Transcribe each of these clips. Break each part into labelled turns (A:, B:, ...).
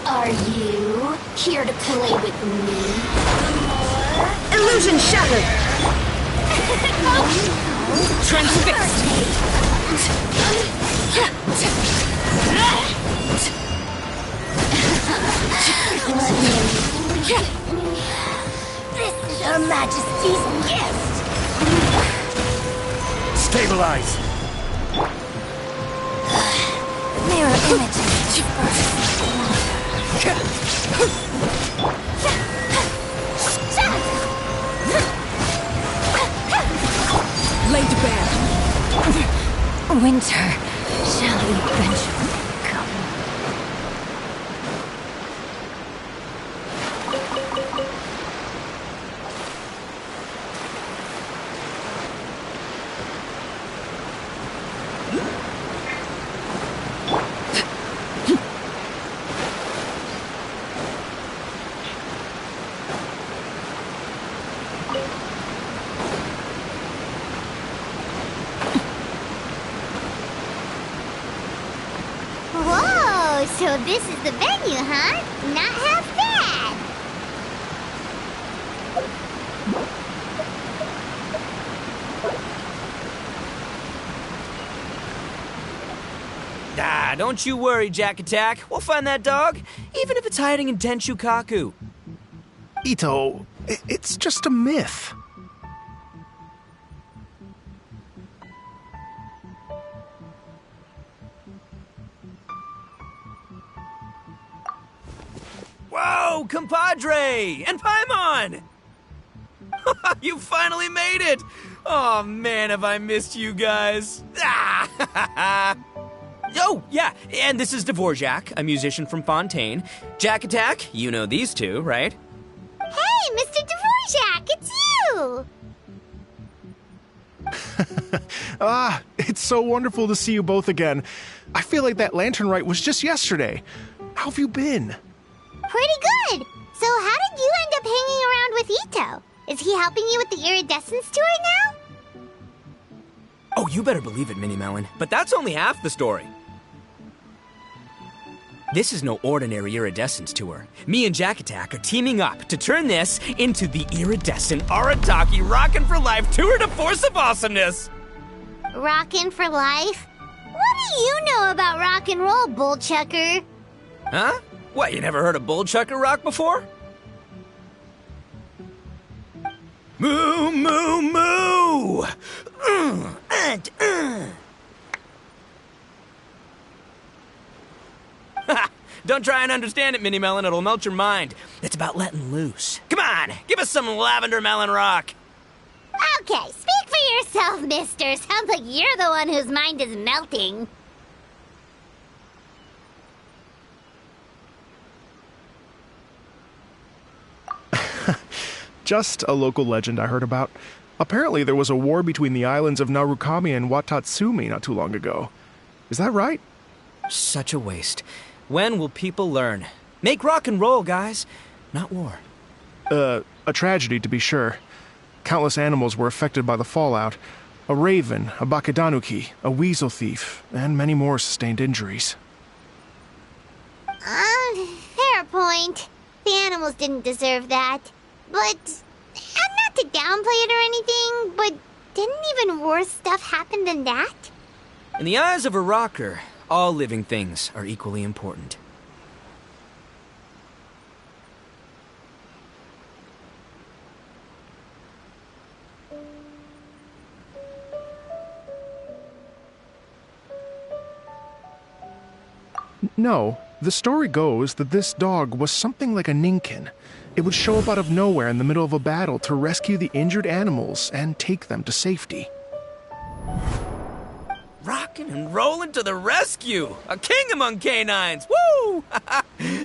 A: Are you here to play with me?
B: Illusion shattered! Transfixed!
A: This is Her Majesty's gift!
C: Stabilize!
A: Mirror images first.
B: Laid to bare.
A: Winter shall eventually come. Whoa, so this is the venue, huh? Not half bad.
D: Ah, don't you worry, Jack Attack. We'll find that dog, even if it's hiding in Tenshukaku.
C: Ito, it's just a myth.
D: Whoa, compadre! And Paimon! You finally made it! Oh man, have I missed you guys. Ah! Oh, yeah, and this is Dvorak, a musician from Fontaine. Jack Attack, you know these two, right?
A: Hey, Mr. Dvorak, it's you!
C: It's so wonderful to see you both again. I feel like that lantern rite was just yesterday. How have you been?
A: Pretty good. So how did you end up hanging around with Ito? Is he helping you with the iridescence tour now?
D: Oh, you better believe it, Minnie Melon. But that's only half the story. This is no ordinary iridescence tour. Me and Jack Attack are teaming up to turn this into the iridescent Arataki Rockin' for Life tour de force of awesomeness.
A: Rockin' for life? What do you know about rock and roll, bullchucker?
D: Huh? What, you never heard a bullchucker rock before? Moo, moo, moo! Don't try and understand it, Minnie Melon. It'll melt your mind. It's about letting loose. Come on, give us some lavender melon rock.
A: Okay, speak for yourself, mister. Sounds like you're the one whose mind is melting.
C: Just a local legend I heard about. Apparently there was a war between the islands of Narukami and Watatsumi not too long ago. Is that right?
D: Such a waste. When will people learn? Make rock and roll, guys, not war.
C: A tragedy to be sure. Countless animals were affected by the fallout. A raven, a bakedanuki, a weasel thief, and many more sustained injuries.
A: Fair point. The animals didn't deserve that. But, not to downplay it or anything, but didn't even worse stuff happen than that?
D: In the eyes of a rocker, all living things are equally important.
C: No, The story goes that this dog was something like a ninkin. It would show up out of nowhere in the middle of a battle to rescue the injured animals and take them to safety.
D: Rockin' and rollin' to the rescue! A king among canines! Woo!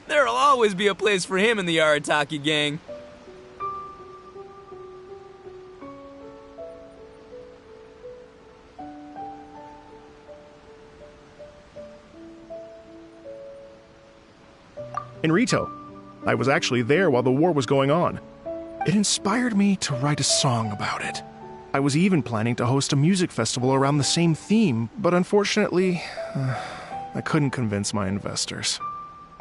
D: There'll always be a place for him in the Arataki gang.
C: In Rito, I was actually there while the war was going on. It inspired me to write a song about it. I was even planning to host a music festival around the same theme, but unfortunately, I couldn't convince my investors.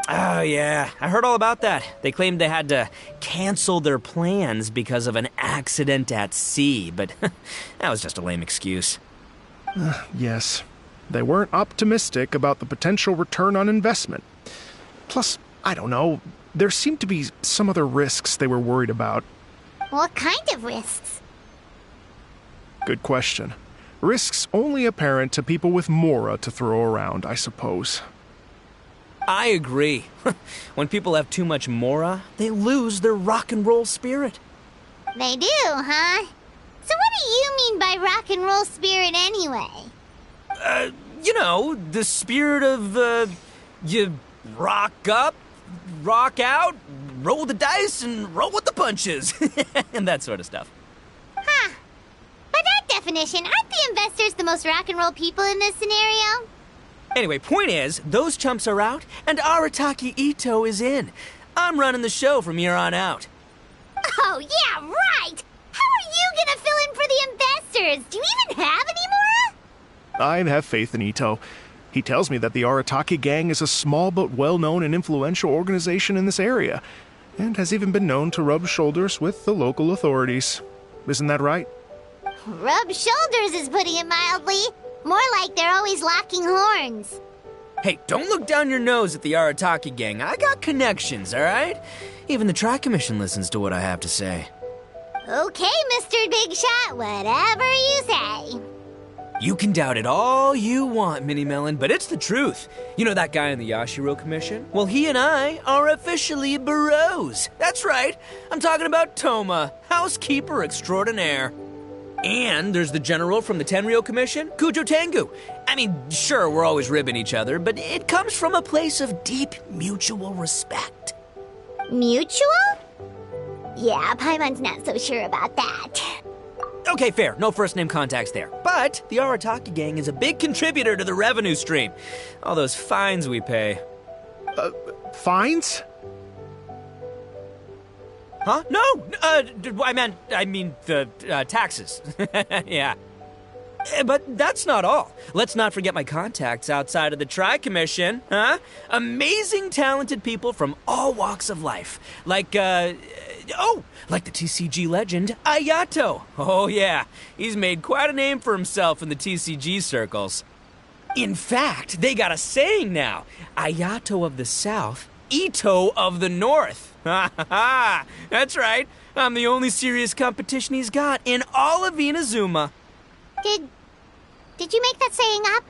D: Oh, yeah. I heard all about that. They claimed they had to cancel their plans because of an accident at sea, but that was just a lame excuse.
C: Yes, they weren't optimistic about the potential return on investment. Plus, I don't know, there seemed to be some other risks they were worried about.
A: What kind of risks?
C: Good question. Risks only apparent to people with Mora to throw around, I suppose.
D: I agree. When people have too much Mora, they lose their rock and roll spirit.
A: They do, huh? So what do you mean by rock and roll spirit anyway?
D: You know, the spirit of, you rock up, rock out, roll the dice, and roll with the punches. And that sort of stuff.
A: Huh. By that definition, aren't the investors the most rock and roll people in this scenario?
D: Anyway, point is, those chumps are out, and Arataki Ito is in. I'm running the show from here on out.
A: Oh, yeah, right! How are you gonna fill in for the investors? Do you even have any more?
C: I have faith in Ito. He tells me that the Arataki gang is a small but well-known and influential organization in this area, and has even been known to rub shoulders with the local authorities. Isn't that right?
A: Rub shoulders is putting it mildly. More like they're always locking horns.
D: Hey, don't look down your nose at the Arataki gang. I got connections, all right? Even the Tri-Commission listens to what I have to say.
A: Okay, Mr. Big Shot, whatever you say.
D: You can doubt it all you want, Mini Melon, but it's the truth. You know that guy in the Yashiro Commission? Well, he and I are officially bros. That's right. I'm talking about Toma, housekeeper extraordinaire. And there's the general from the Tenryo Commission, Kujo Tengu. I mean, sure, we're always ribbing each other, but it comes from a place of deep mutual respect.
A: Mutual? Yeah, Paimon's not so sure about that.
D: Okay, fair. No first-name contacts there. But the Arataki gang is a big contributor to the revenue stream. All those fines we pay.
C: Fines?
D: Huh? No! I mean the taxes. Yeah. But that's not all. Let's not forget my contacts outside of the Tri-Commission, huh? Amazing, talented people from all walks of life. Like the TCG legend, Ayato. Oh yeah, he's made quite a name for himself in the TCG circles. In fact, they got a saying now. Ayato of the South, Ito of the North. Ha ha ha! That's right. I'm the only serious competition he's got in all of Inazuma.
A: Did you make that saying up?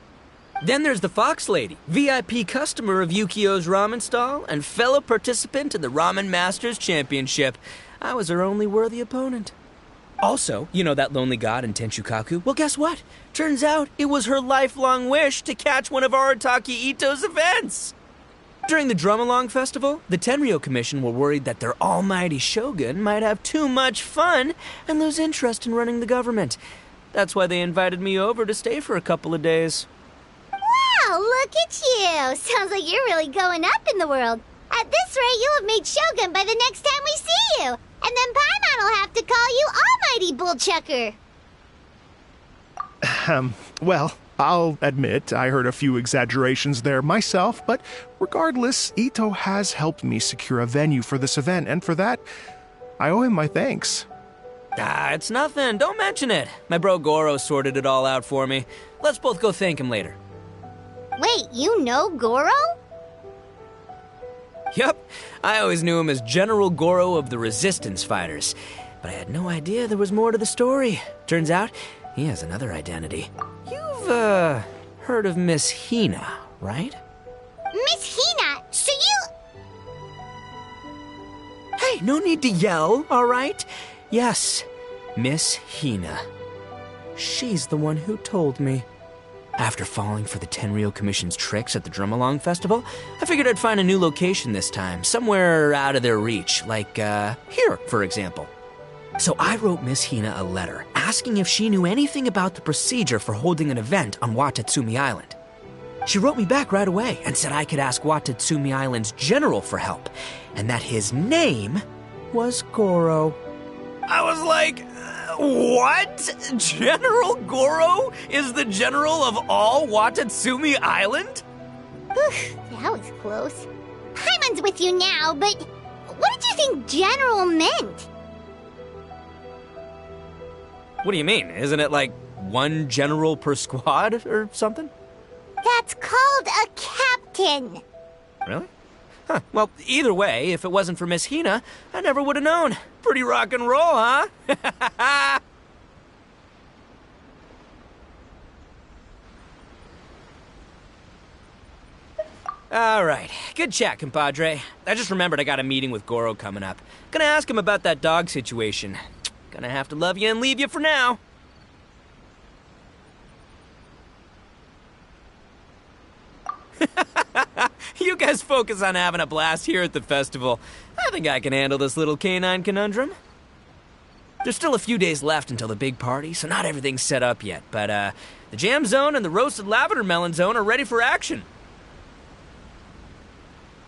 D: Then there's the Fox Lady, VIP customer of Yukio's ramen stall and fellow participant in the Ramen Masters Championship. I was her only worthy opponent. Also, you know that lonely god in Tenshukaku? Well, guess what? Turns out it was her lifelong wish to catch one of Arataki Ito's events. During the Drum-Along Festival, the Tenryo Commission were worried that their almighty shogun might have too much fun and lose interest in running the government. That's why they invited me over to stay for a couple of days.
A: Wow, look at you! Sounds like you're really going up in the world. At this rate, you'll have made shogun by the next time we see you. And then Paimon will have to call you Almighty Bullchucker.
C: Well, I'll admit I heard a few exaggerations there myself, but regardless, Ito has helped me secure a venue for this event, and for that, I owe him my thanks.
D: It's nothing. Don't mention it. My bro Goro sorted it all out for me. Let's both go thank him later.
A: Wait, you know Goro?
D: Yep. I always knew him as General Goro of the Resistance Fighters. But I had no idea there was more to the story. Turns out, he has another identity. You've, heard of Miss Hina, right?
A: Miss Hina,
D: no need to yell, all right? Yes, Miss Hina. She's the one who told me. After falling for the Tenryou Commission's tricks at the Drum-Along Festival, I figured I'd find a new location this time, somewhere out of their reach, like, here, for example. So I wrote Miss Hina a letter, asking if she knew anything about the procedure for holding an event on Watatsumi Island. She wrote me back right away and said I could ask Watatsumi Island's general for help, and that his name was Goro. I was like, what? General Goro is the general of all Watatsumi Island?
A: Whew, that was close. Paimon's with you now, but what did you think general meant?
D: What do you mean? Isn't it like one general per squad or something?
A: That's called a captain.
D: Really? Huh. Well, either way, if it wasn't for Miss Hina, I never would have known. Pretty rock and roll, huh? All right. Good chat, compadre. I just remembered I got a meeting with Goro coming up. Gonna ask him about that dog situation. Gonna have to love you and leave you for now. You guys focus on having a blast here at the festival. I think I can handle this little canine conundrum. There's still a few days left until the big party, so not everything's set up yet, but the jam zone and the roasted lavender melon zone are ready for action.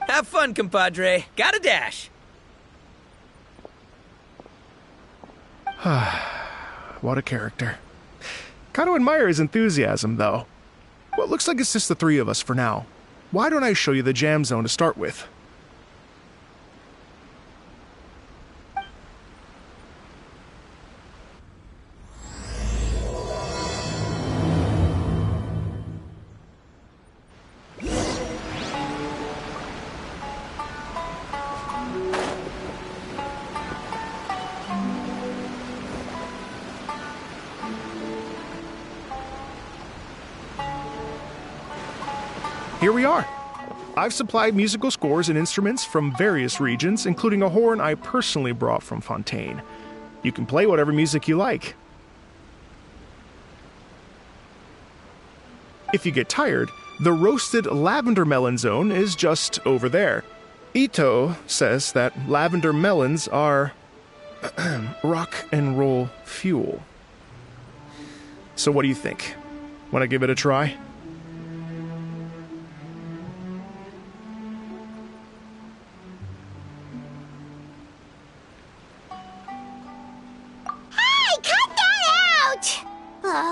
D: Have fun, compadre. Got a dash.
C: What a character. Gotta admire his enthusiasm, though. Well, it looks like it's just the three of us for now. Why don't I show you the jam zone to start with? Here we are. I've supplied musical scores and instruments from various regions, including a horn I personally brought from Fontaine. You can play whatever music you like. If you get tired, the roasted lavender melon zone is just over there. Ito says that lavender melons are rock and roll fuel. So what do you think? Want to give it a try?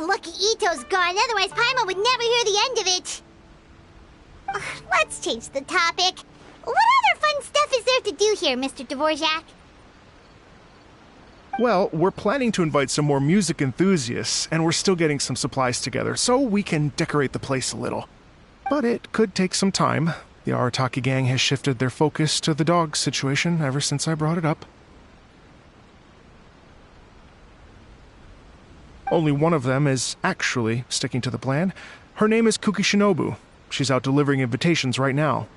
A: Lucky Ito's gone, otherwise Paimon would never hear the end of it. Let's change the topic. What other fun stuff is there to do here, Mr. Dvorak?
C: Well, we're planning to invite some more music enthusiasts, and we're still getting some supplies together, so we can decorate the place a little. But it could take some time. The Arataki gang has shifted their focus to the dog situation ever since I brought it up. Only one of them is actually sticking to the plan. Her name is Kuki Shinobu. She's out delivering invitations right now.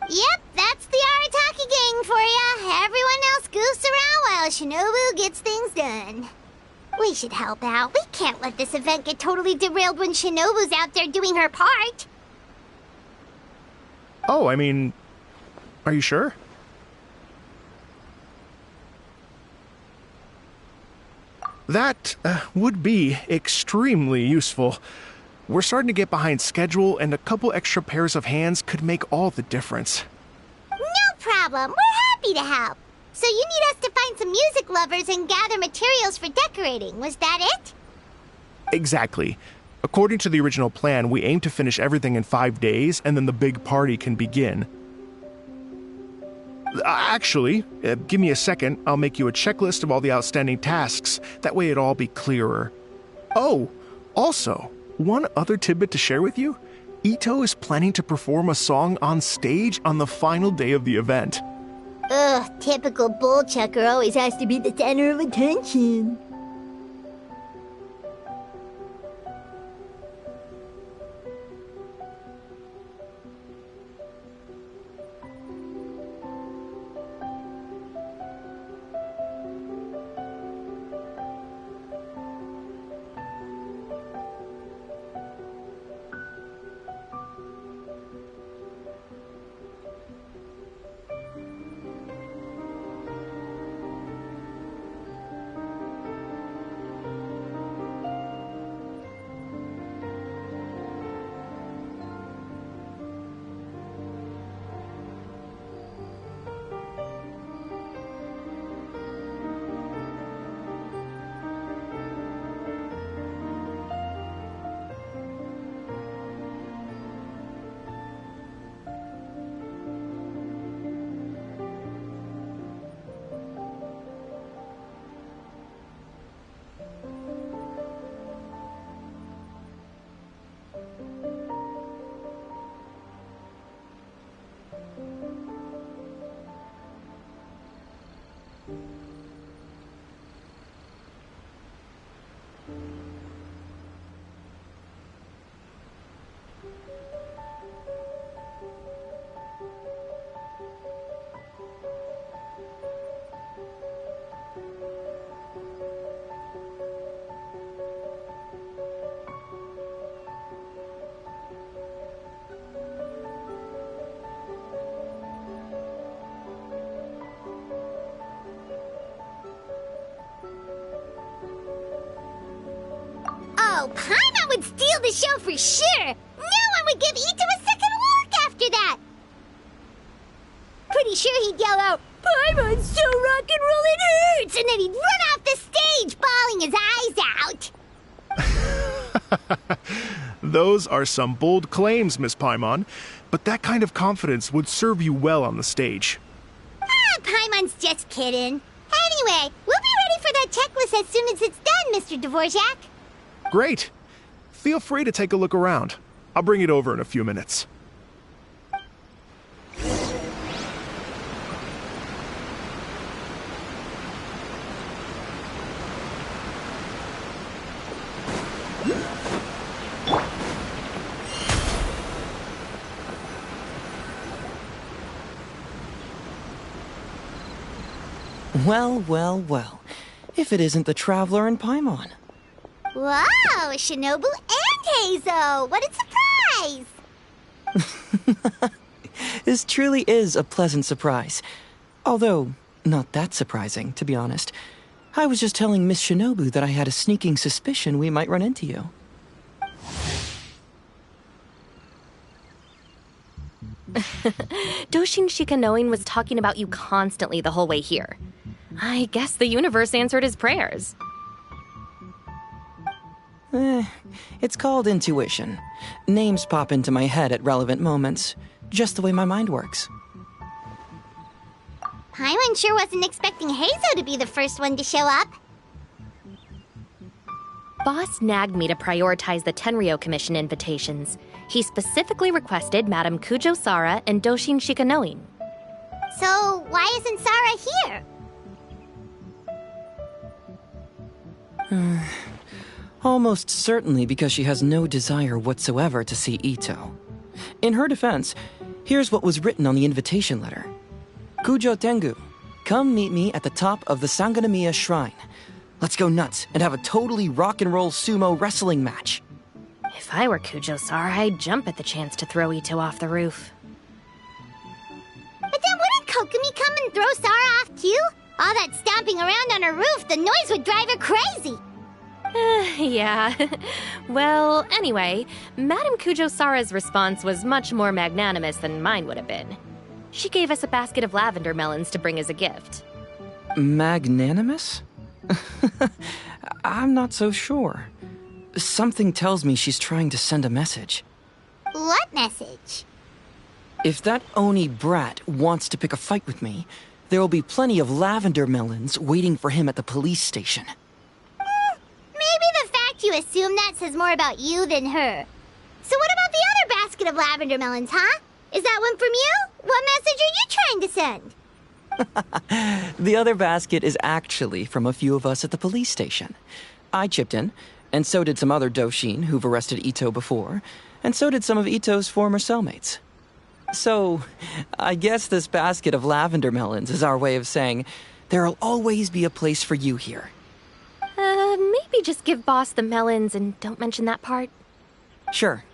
A: Yep, that's the Arataki gang for ya. Everyone else goofs around while Shinobu gets things done. We should help out. We can't let this event get totally derailed when Shinobu's out there doing her part.
C: Oh, I mean, are you sure? That would be extremely useful. We're starting to get behind schedule, and a couple extra pairs of hands could make all the difference.
A: No problem. We're happy to help. So you need us to find some music lovers and gather materials for decorating. Was that it?
C: Exactly. According to the original plan, we aim to finish everything in 5 days, and then the big party can begin. Actually, give me a second. I'll make you a checklist of all the outstanding tasks. That way it'll all be clearer. Oh, also, one other tidbit to share with you. Ito is planning to perform a song on stage on the final day of the event.
A: Ugh, typical bullchucker always has to be the center of attention. Paimon would steal the show for sure! No one would give Ito a second look after that! Pretty sure he'd yell out, "Paimon's so rock and roll it hurts!" And then he'd run off the stage, bawling his eyes out!
C: Those are some bold claims, Miss Paimon, but that kind of confidence would serve you well on the stage.
A: Ah, Paimon's just kidding. Anyway, we'll be ready for that checklist as soon as it's done, Mr. Dvorak.
C: Great. Feel free to take a look around. I'll bring it over in a few minutes.
E: Well, well, well. If it isn't the Traveler and Paimon.
A: Wow, Shinobu and Heizo! What a surprise!
E: This truly is a pleasant surprise. Although, not that surprising, to be honest. I was just telling Miss Shinobu that I had a sneaking suspicion we might run into you.
F: Doshin Shikanoin was talking about you constantly the whole way here. I guess the universe answered his prayers.
E: It's called intuition. Names pop into my head at relevant moments, just the way my mind works.
A: Paimon sure wasn't expecting Heizo to be the first one to show up.
F: Boss nagged me to prioritize the Tenryo Commission invitations. He specifically requested Madame Kujo Sara and Doshin Shikanoin.
A: So, why isn't Sara here?
E: Almost certainly because she has no desire whatsoever to see Ito. In her defense, here's what was written on the invitation letter. Kujo Tengu, come meet me at the top of the Sangonomiya Shrine. Let's go nuts and have a totally rock and roll sumo wrestling match.
F: If I were Kujo Sara, I'd jump at the chance to throw Ito off the roof.
A: But then wouldn't Kokumi come and throw Sara off too? All that stomping around on her roof, the noise would drive her crazy.
F: Yeah. Well, anyway, Madame Kujo Sara's response was much more magnanimous than mine would have been. She gave us a basket of lavender melons to bring as a gift.
E: Magnanimous? I'm not so sure. Something tells me she's trying to send a message.
A: What message?
E: If that Oni brat wants to pick a fight with me, there will be plenty of lavender melons waiting for him at the police station.
A: Maybe the fact you assume that says more about you than her. So what about the other basket of lavender melons, huh? Is that one from you? What message are you trying to send?
E: The other basket is actually from a few of us at the police station. I chipped in, and so did some other Doshin who've arrested Ito before, and so did some of Ito's former cellmates. So, I guess this basket of lavender melons is our way of saying, there'll always be a place for you here.
F: Maybe just give Boss the melons and don't mention that part.
E: Sure.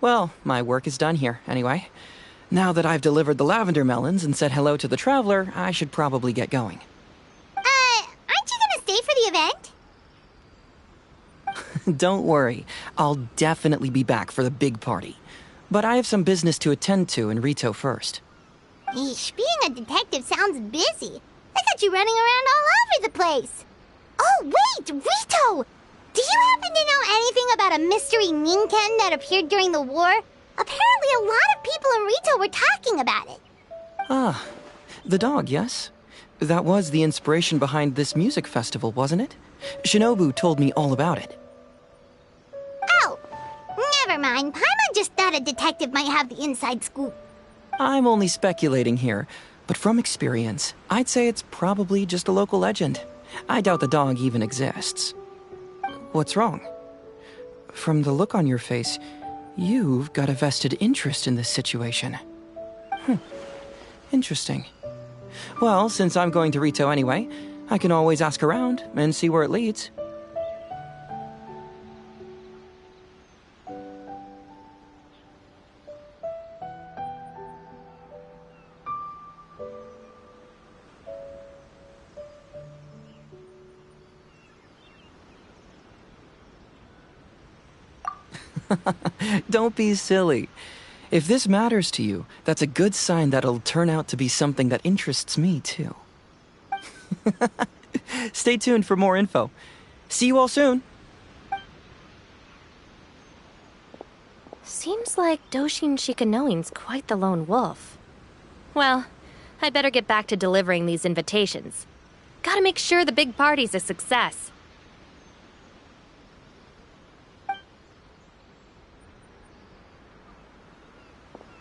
E: Well, my work is done here, anyway. Now that I've delivered the lavender melons and said hello to the Traveler, I should probably get going.
A: Aren't you gonna stay for the event?
E: Don't worry, I'll definitely be back for the big party. But I have some business to attend to in Rito first.
A: Eesh, being a detective sounds busy. I got you running around all over the place. Oh, wait, Rito! Do you happen to know anything about a mystery Ninken that appeared during the war? Apparently a lot of people in Rito were talking about it.
E: Ah, the dog, yes? That was the inspiration behind this music festival, wasn't it? Shinobu told me all about it.
A: Oh, never mind. Paimon just thought a detective might have the inside scoop.
E: I'm only speculating here, but from experience, I'd say it's probably just a local legend. I doubt the dog even exists. What's wrong? From the look on your face, you've got a vested interest in this situation. Interesting. Well, since I'm going to Rito anyway, I can always ask around and see where it leads. Don't be silly. If this matters to you, that's a good sign that it'll turn out to be something that interests me, too. Stay tuned for more info. See you all soon.
F: Seems like Doshin Shikanoin's quite the lone wolf. Well, I'd better get back to delivering these invitations. Gotta make sure the big party's a success.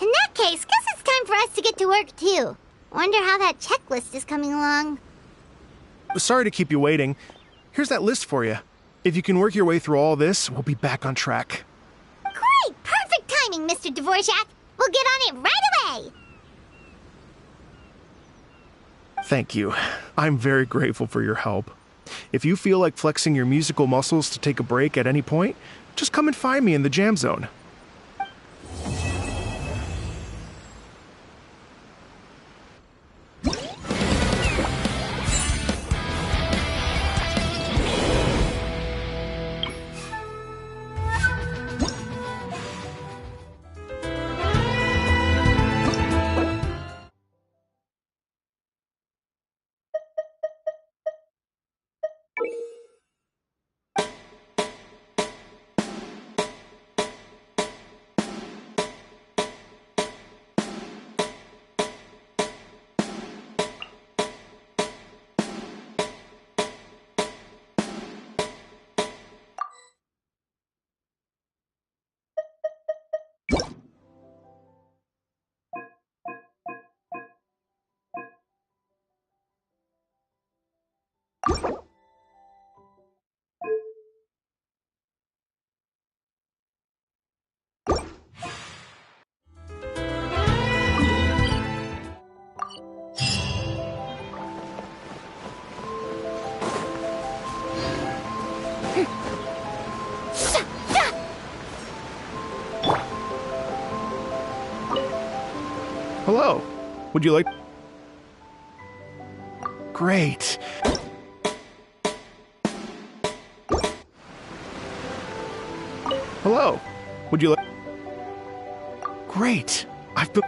A: In that case, guess it's time for us to get to work, too. Wonder how that checklist is coming along.
C: Sorry to keep you waiting. Here's that list for you. If you can work your way through all this, we'll be back on track.
A: Great! Perfect timing, Mr. Dvorak! We'll get on it right away!
C: Thank you. I'm very grateful for your help. If you feel like flexing your musical muscles to take a break at any point, just come and find me in the jam zone. Hello. Would you like... Great. Hello. Would you like... Great. I've been...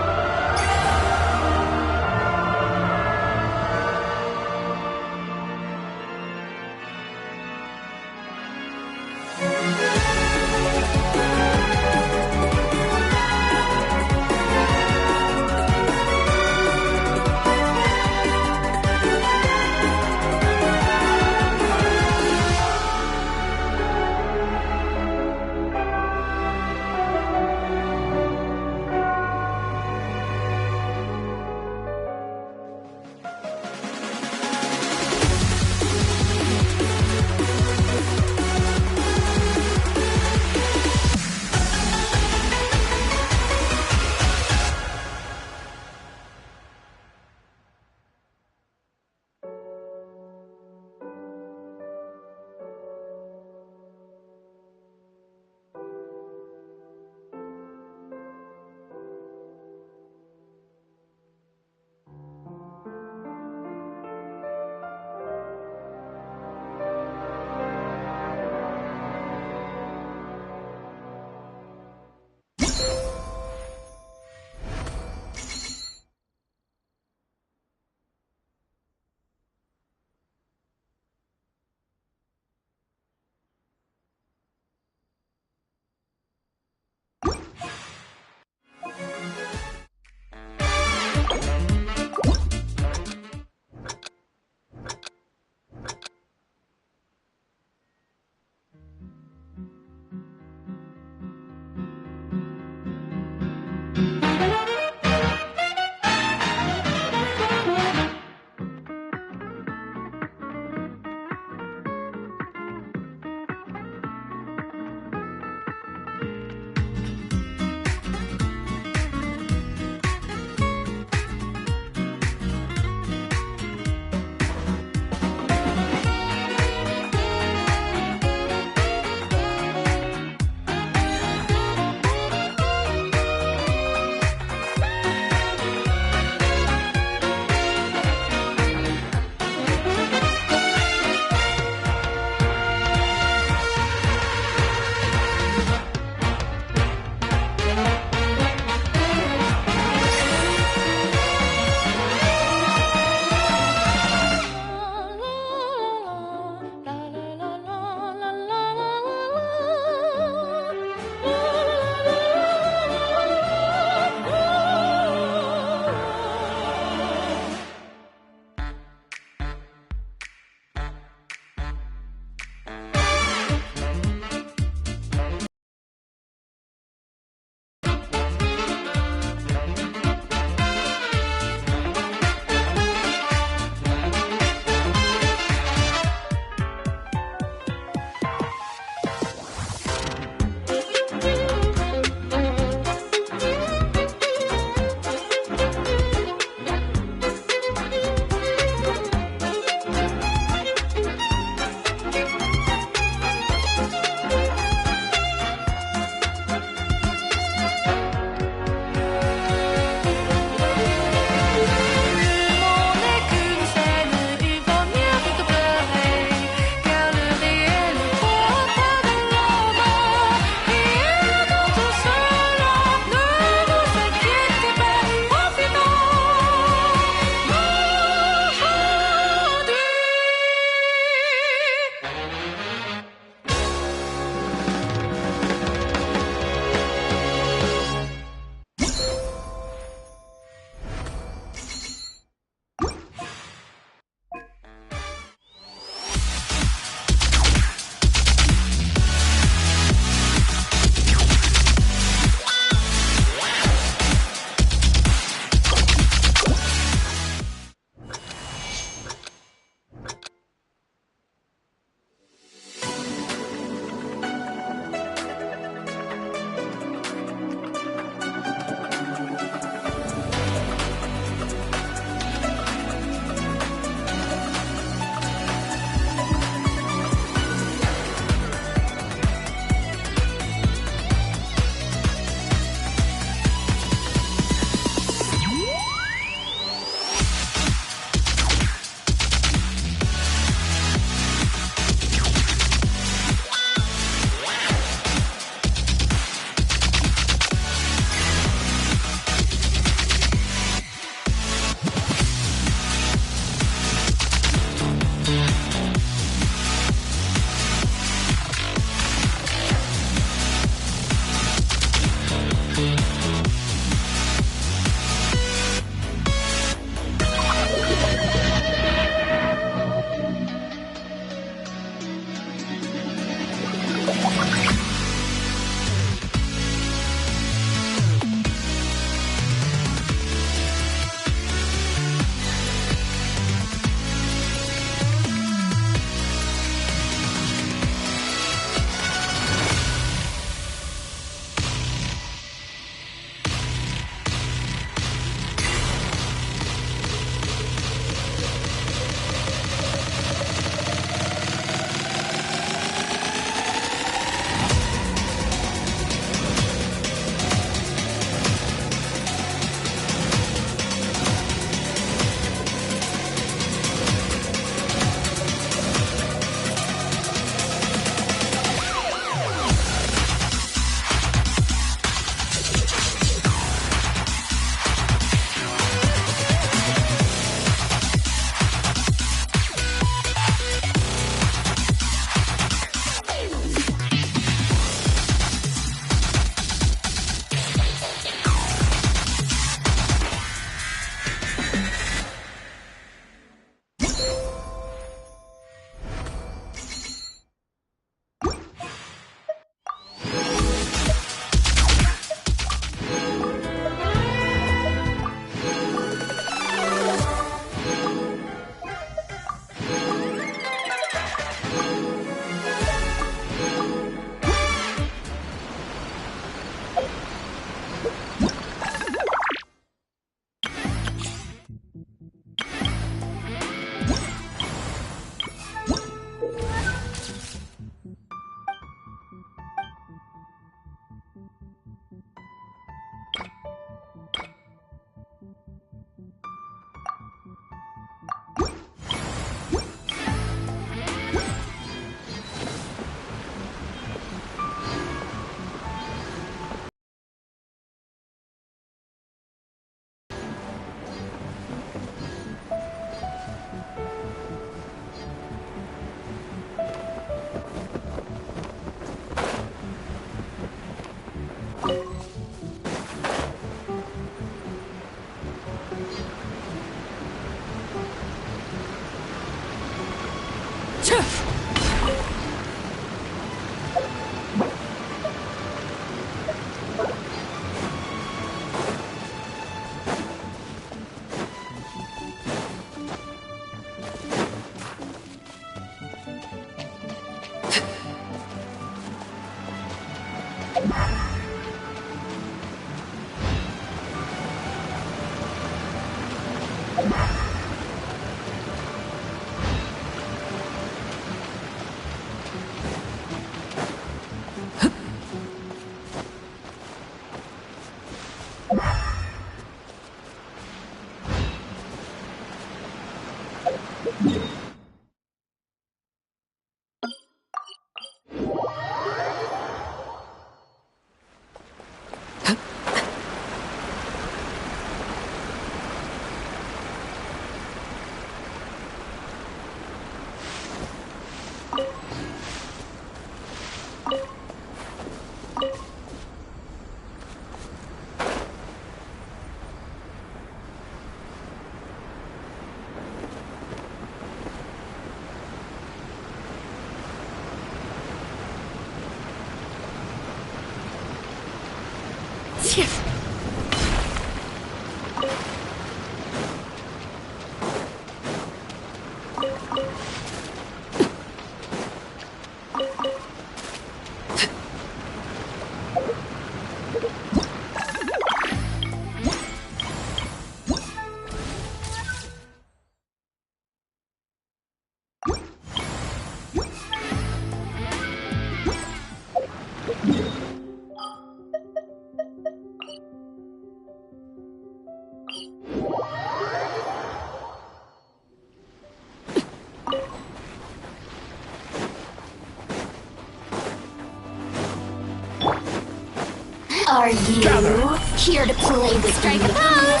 G: Are you here to play this strike a pose?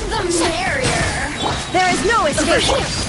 G: The merrier.
B: There is no escape.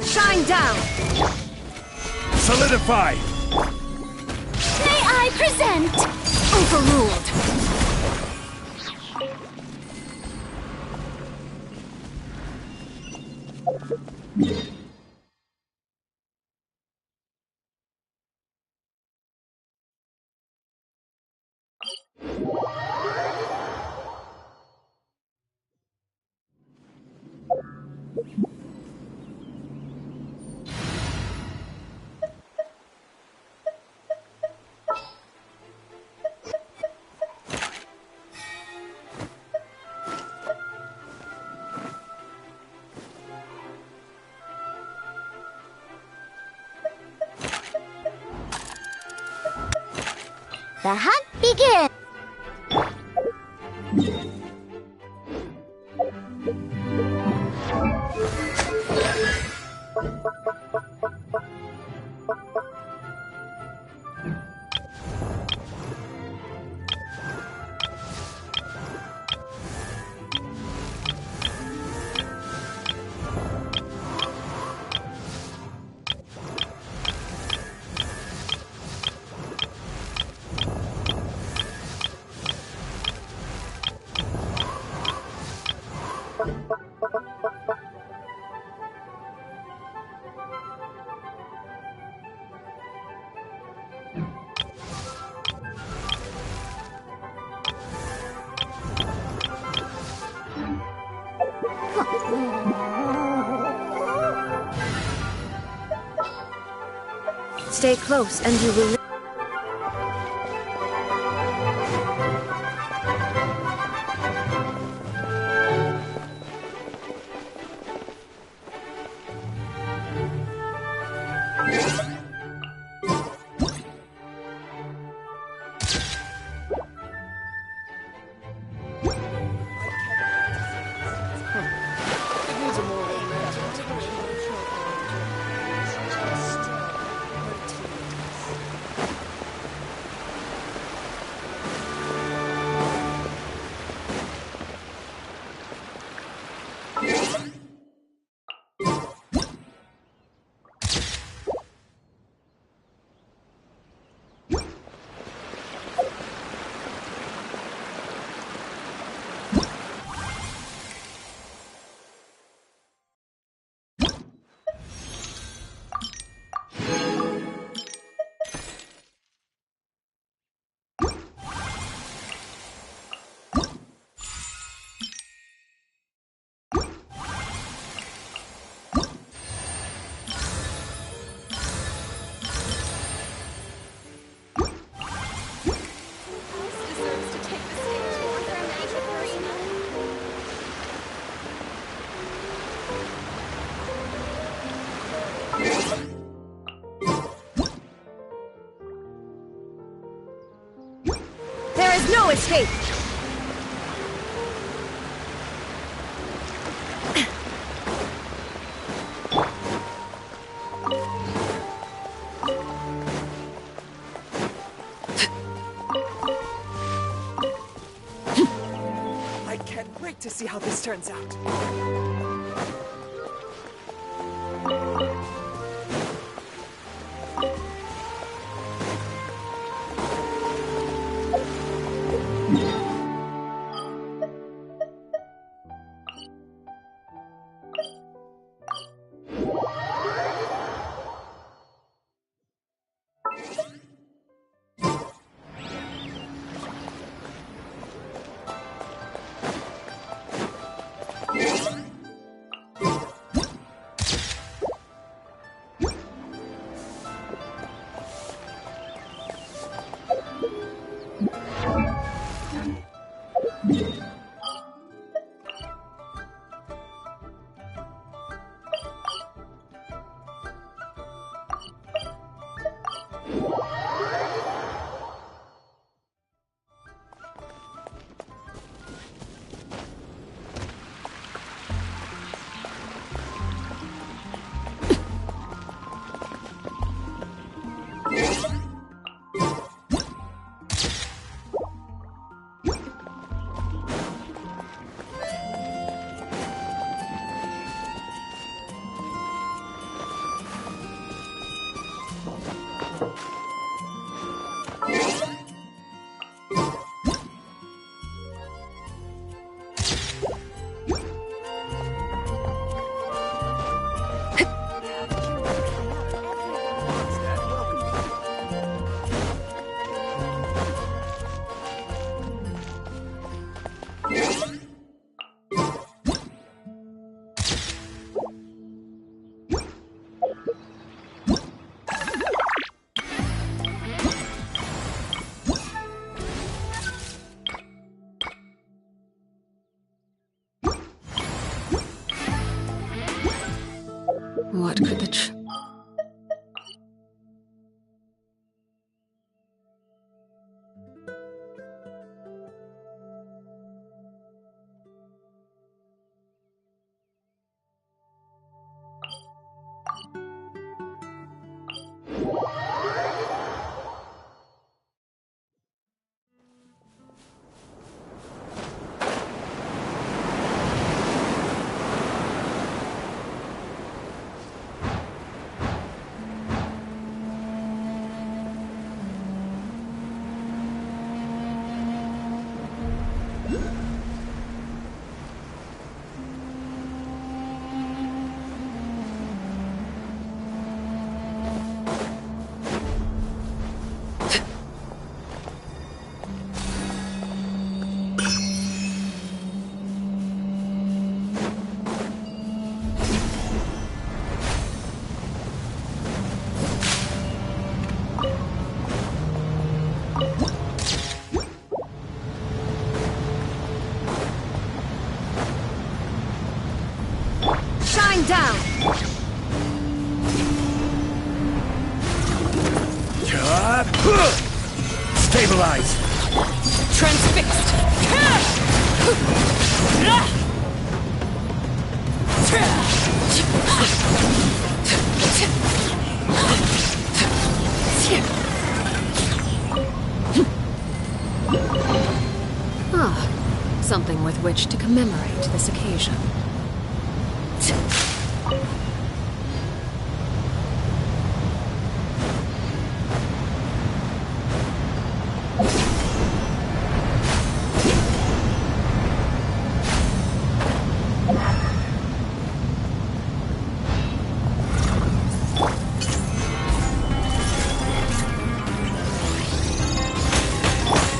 B: Shine down!
C: Solidify!
G: May I present? Overruled.
A: The hunt begins!
B: Stay close and you will... There is no escape!
H: I can't wait to see how this turns out.
I: Stabilize!
B: Transfixed! Ah, something with which to commemorate this occasion.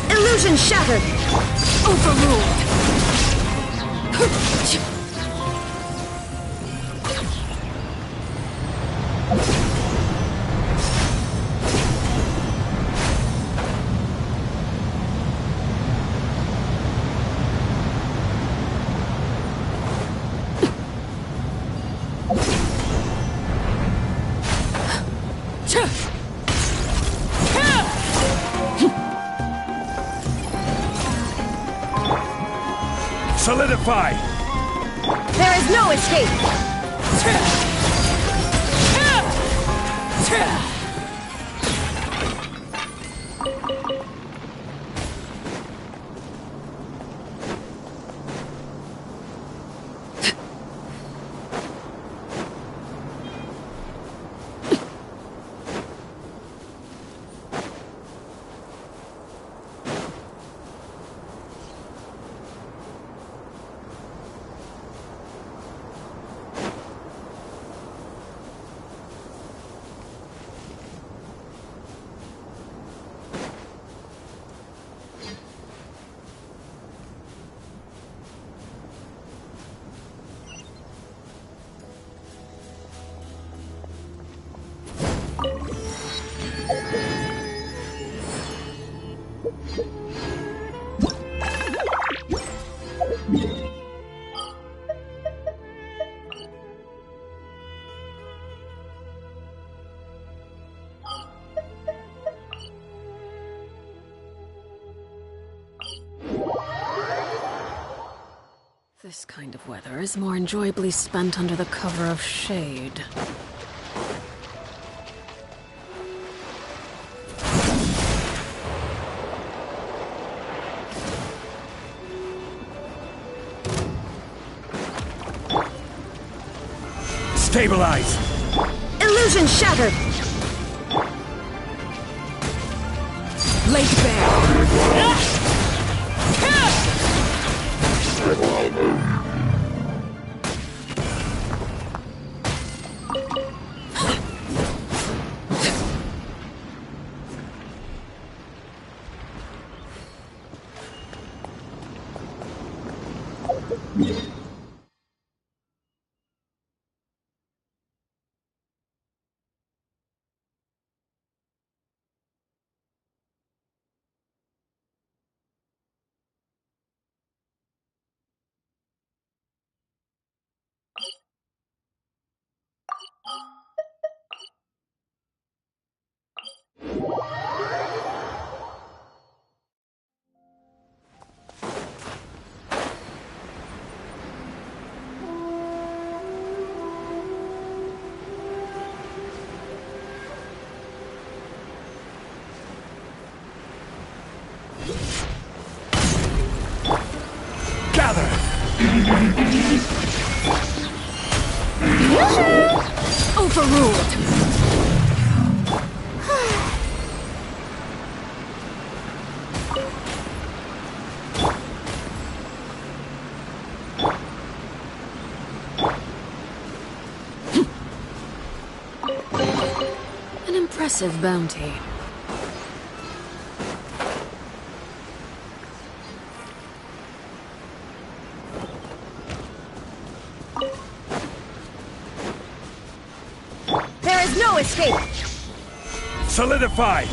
B: Illusion shattered! Overruled!
I: Solidify!
B: There is no escape! This kind of weather is more enjoyably spent under the cover of shade.
I: Stabilize!
B: Illusion shattered! Laid bare! Overruled! An impressive bounty. No escape!
I: Solidify!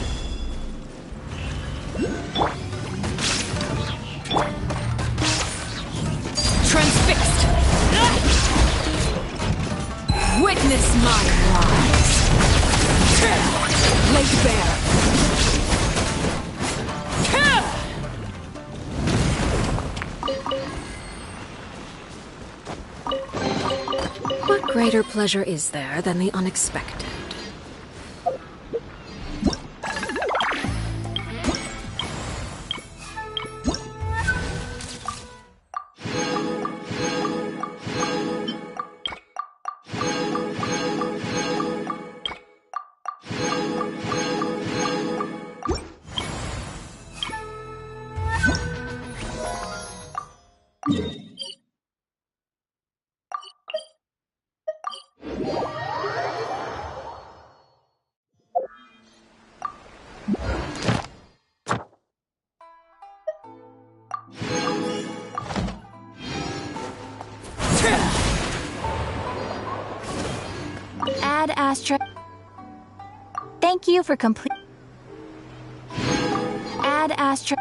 B: Transfixed! Witness my rise! Laid bare. What greater pleasure is there than the unexpected?
G: Add Astra. Thank you for complete. Add Astra.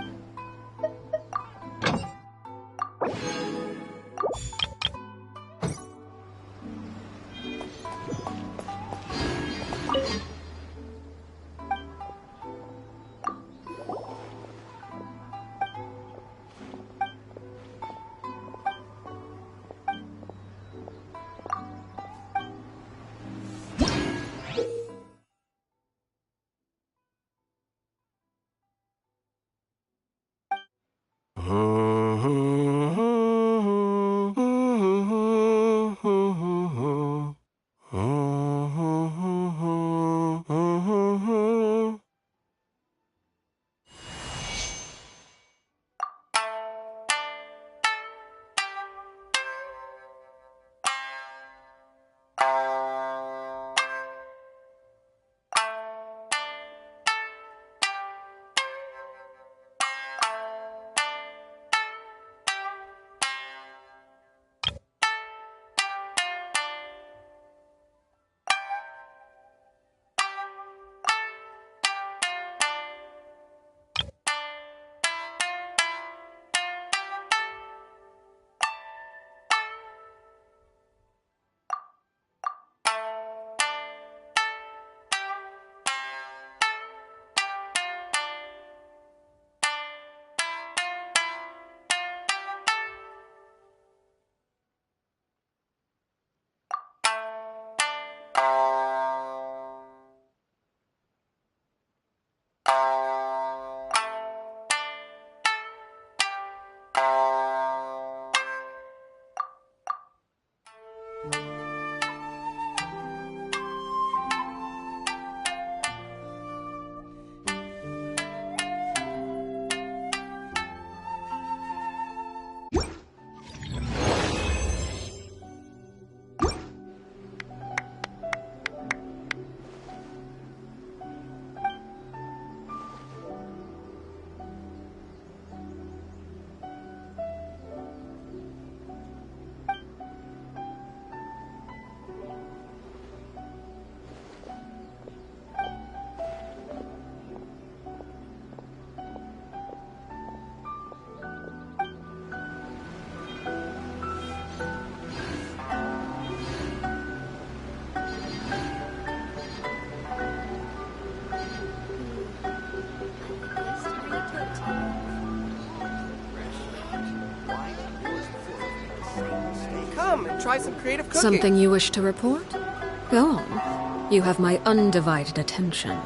H: Come and try some creative cooking.
B: Something you wish to report? Go on. You have my undivided attention.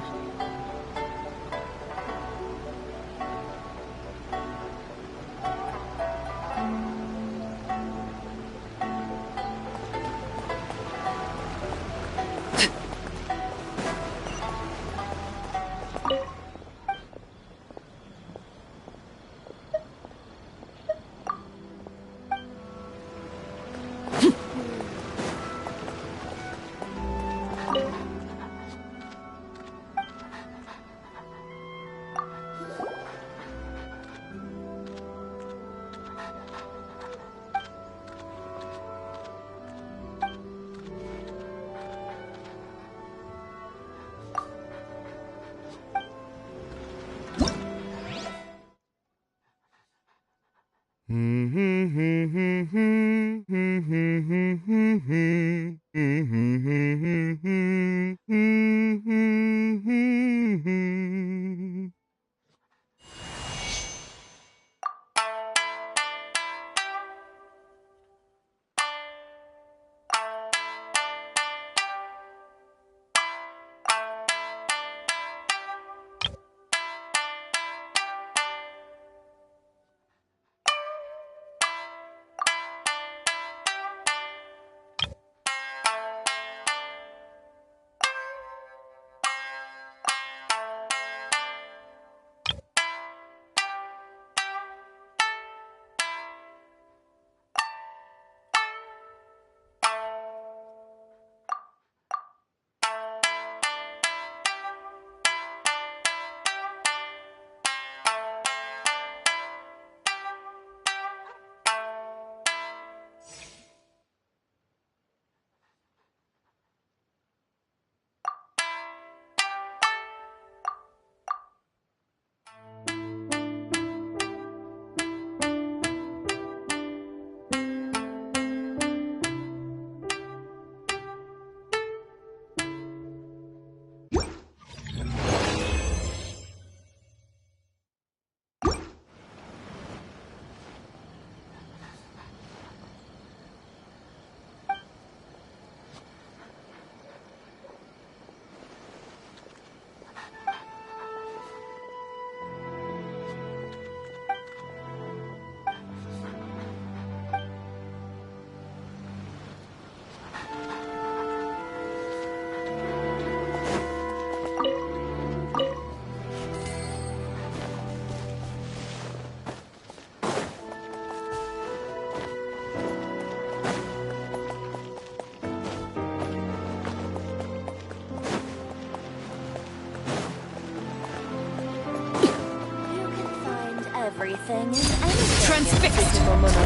G: everything and anything.
F: Transfixed!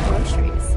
G: Groceries.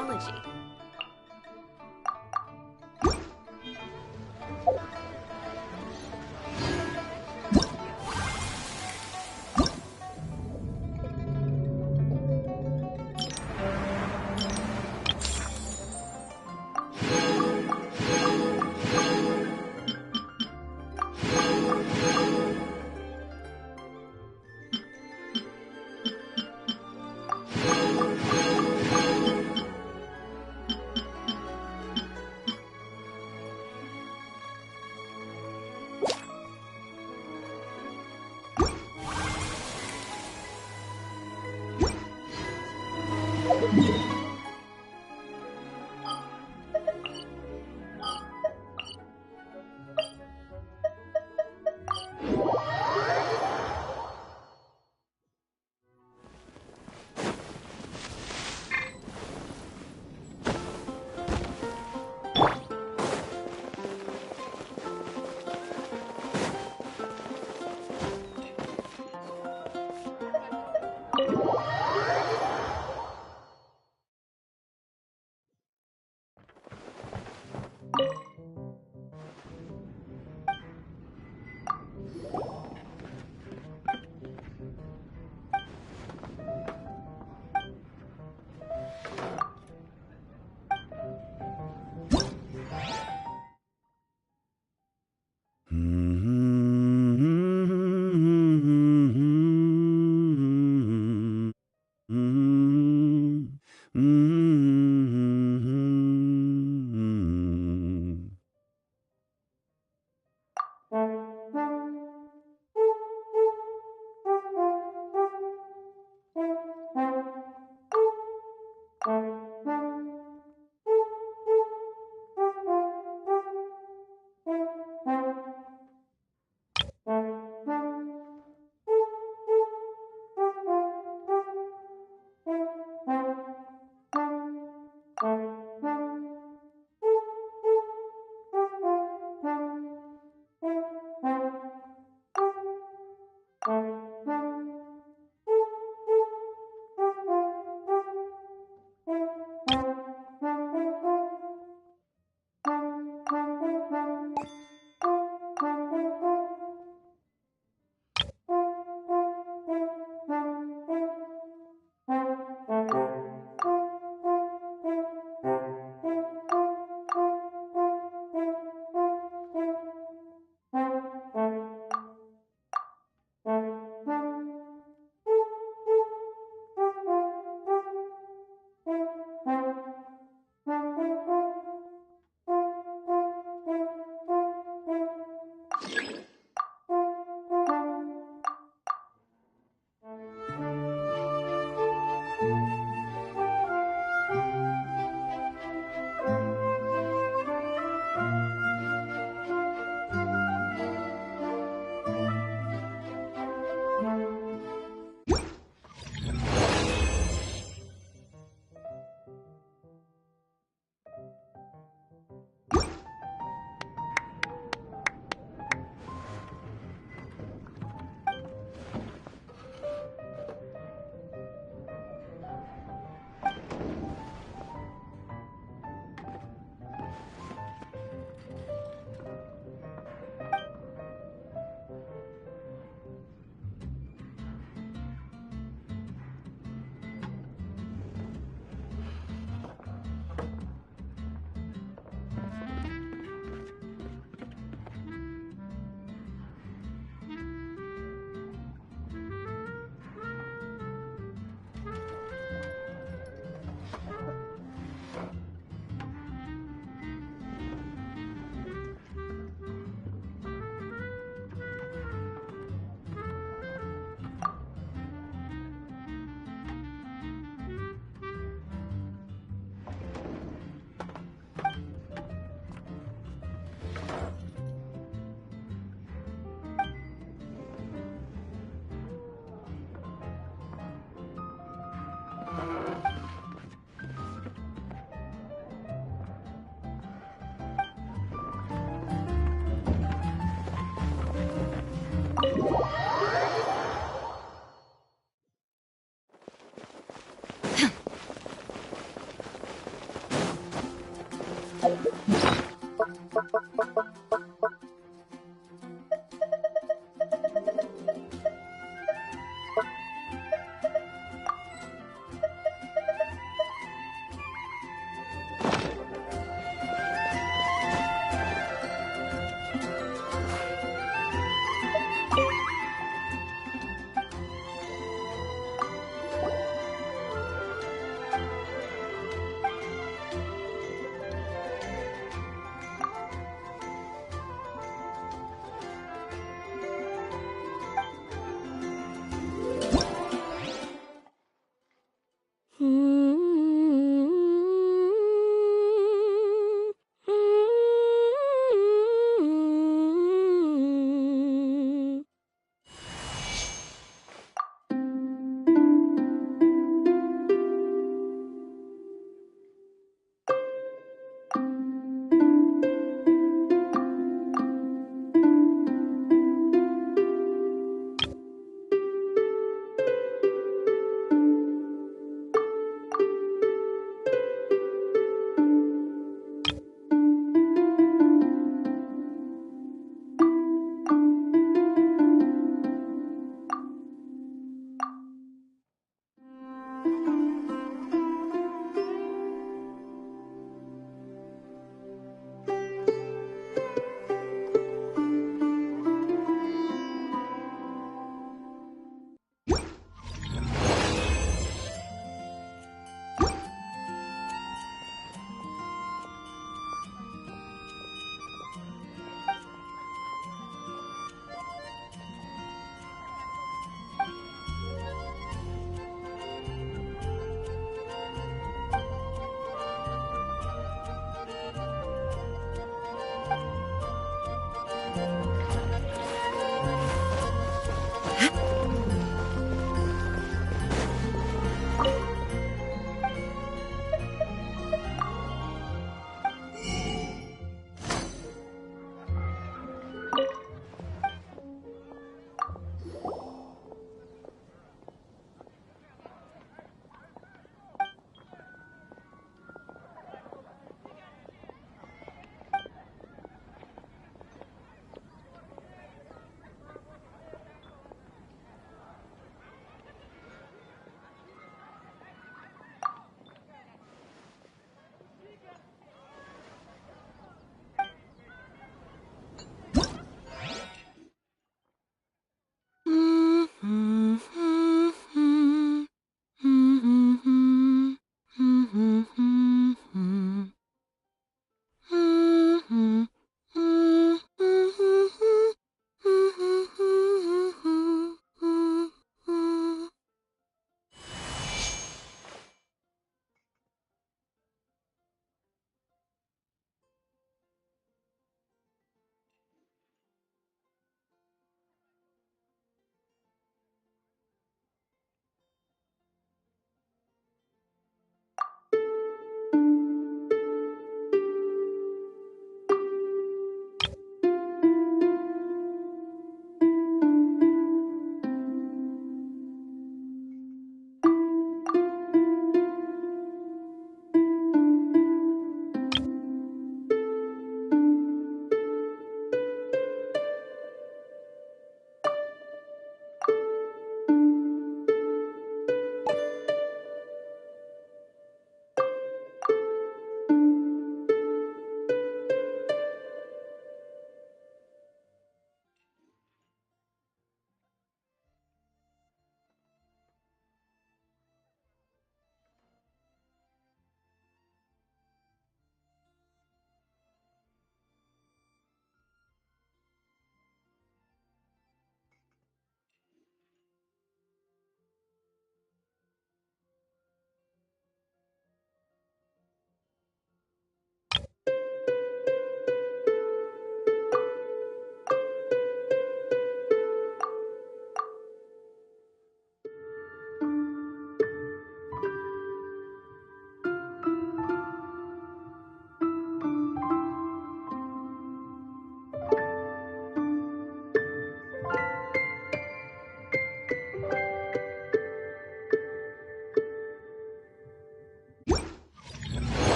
F: apology.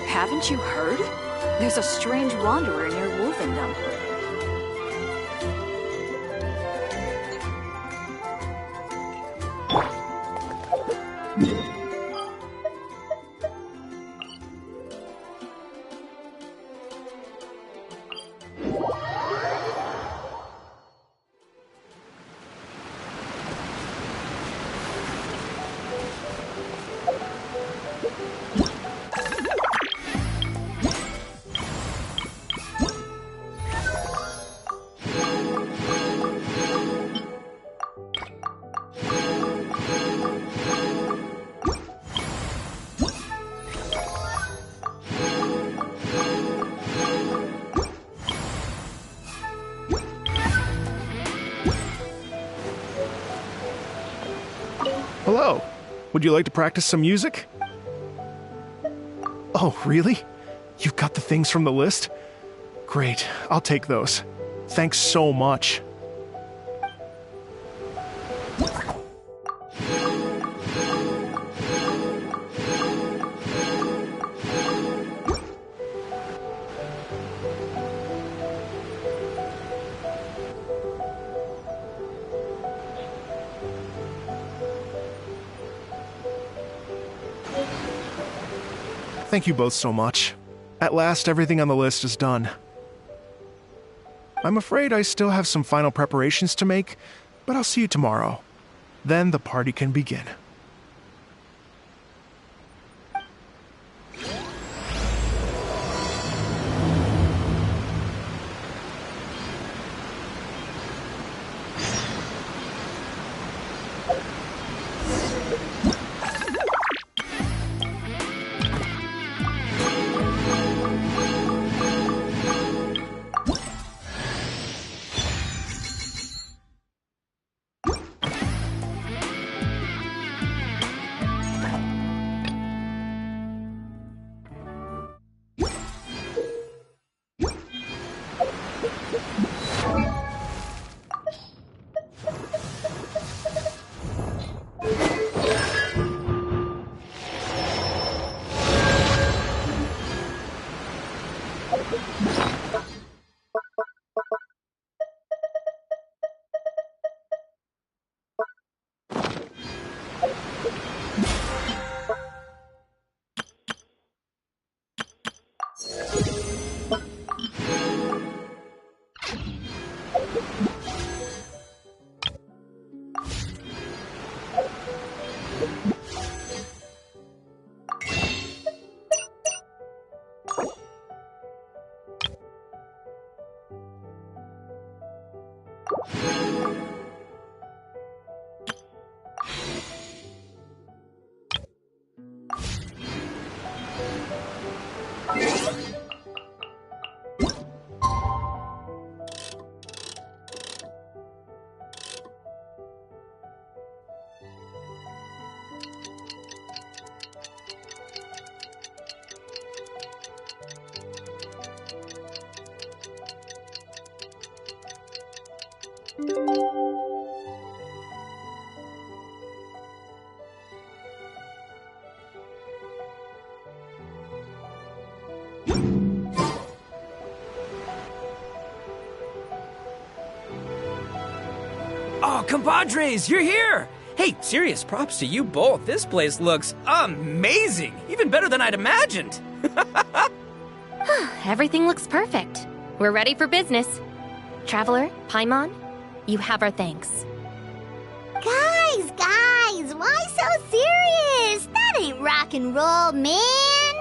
J: Haven't you heard? There's a strange wanderer near Wolfendom.
C: Hello. Would you like to practice some music? Oh, really? You've got the things from the list? Great, I'll take those. Thanks so much. Thank you both so much. At last, everything on the list is done. I'm afraid I still have some final preparations to make, but I'll see you tomorrow. Then the party can begin.
D: Oh, compadres, you're here! Hey, serious props to you both. This place looks amazing! Even better than I'd imagined!
F: Everything looks perfect. We're ready for business. Traveler, Paimon, you have our thanks.
A: Guys, why so serious? That ain't rock and roll, man!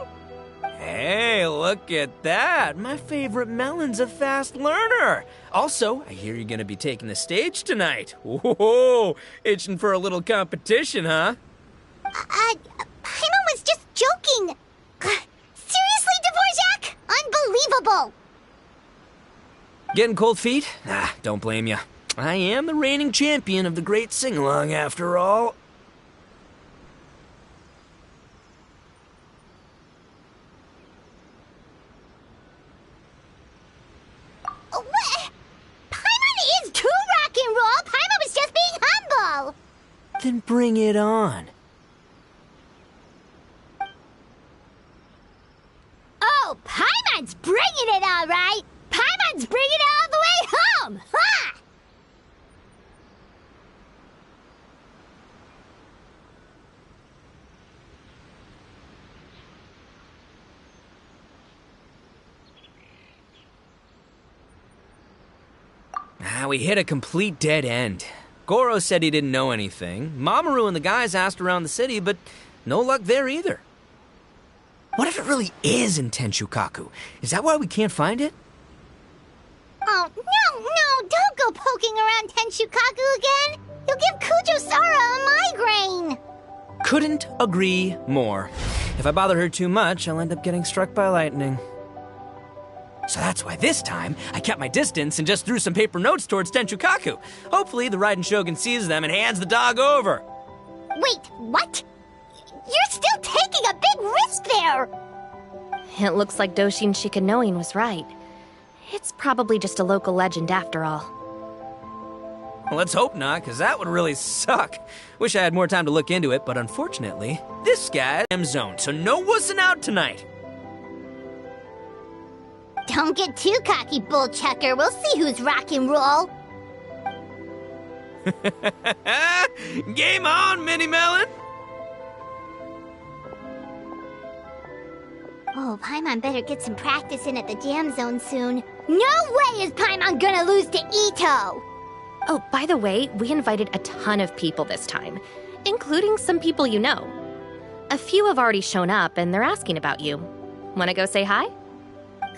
D: Hey, look at that! My favorite melon's a fast learner! Also, I hear you're gonna be taking the stage tonight. Whoa, itching for a little competition, huh?
A: Paimon was just joking! Seriously, Dvorak? Unbelievable!
D: Getting cold feet? Nah, don't blame ya. I am the reigning champion of the great sing-along after all.
A: What? Paimon is too rock and roll! Paimon was just being humble!
D: Then bring it on.
A: Oh, Paimon's bringing it all right! Paimon's bringing it all the way home! Ha!
D: We hit a complete dead end. Goro said he didn't know anything. Mamoru and the guys asked around the city, but no luck there either. What if it really is in Tenshukaku? Is that why we can't find it?
A: Oh, no, don't go poking around Tenshukaku again! You'll give Kujo-Sara a migraine!
D: Couldn't agree more. If I bother her too much, I'll end up getting struck by lightning. So that's why this time, I kept my distance and just threw some paper notes towards Tenshukaku. Hopefully the Raiden Shogun sees them and hands the dog over.
A: Wait, what? You're still taking a big risk there!
F: It looks like Doshin Shikanoin was right. It's probably just a local legend after all.
D: Well, let's hope not, because that would really suck. Wish I had more time to look into it, but unfortunately, this guy's zone, so no wussing out tonight.
A: Don't get too cocky, bullchucker. We'll see who's rock and roll.
D: Game on, Mini Melon!
A: Oh, Paimon better get some practice in at the jam zone soon. No way is Paimon gonna lose to Ito!
F: Oh, by the way, we invited a ton of people this time, including some people you know. A few have already shown up, and they're asking about you. Wanna go say hi?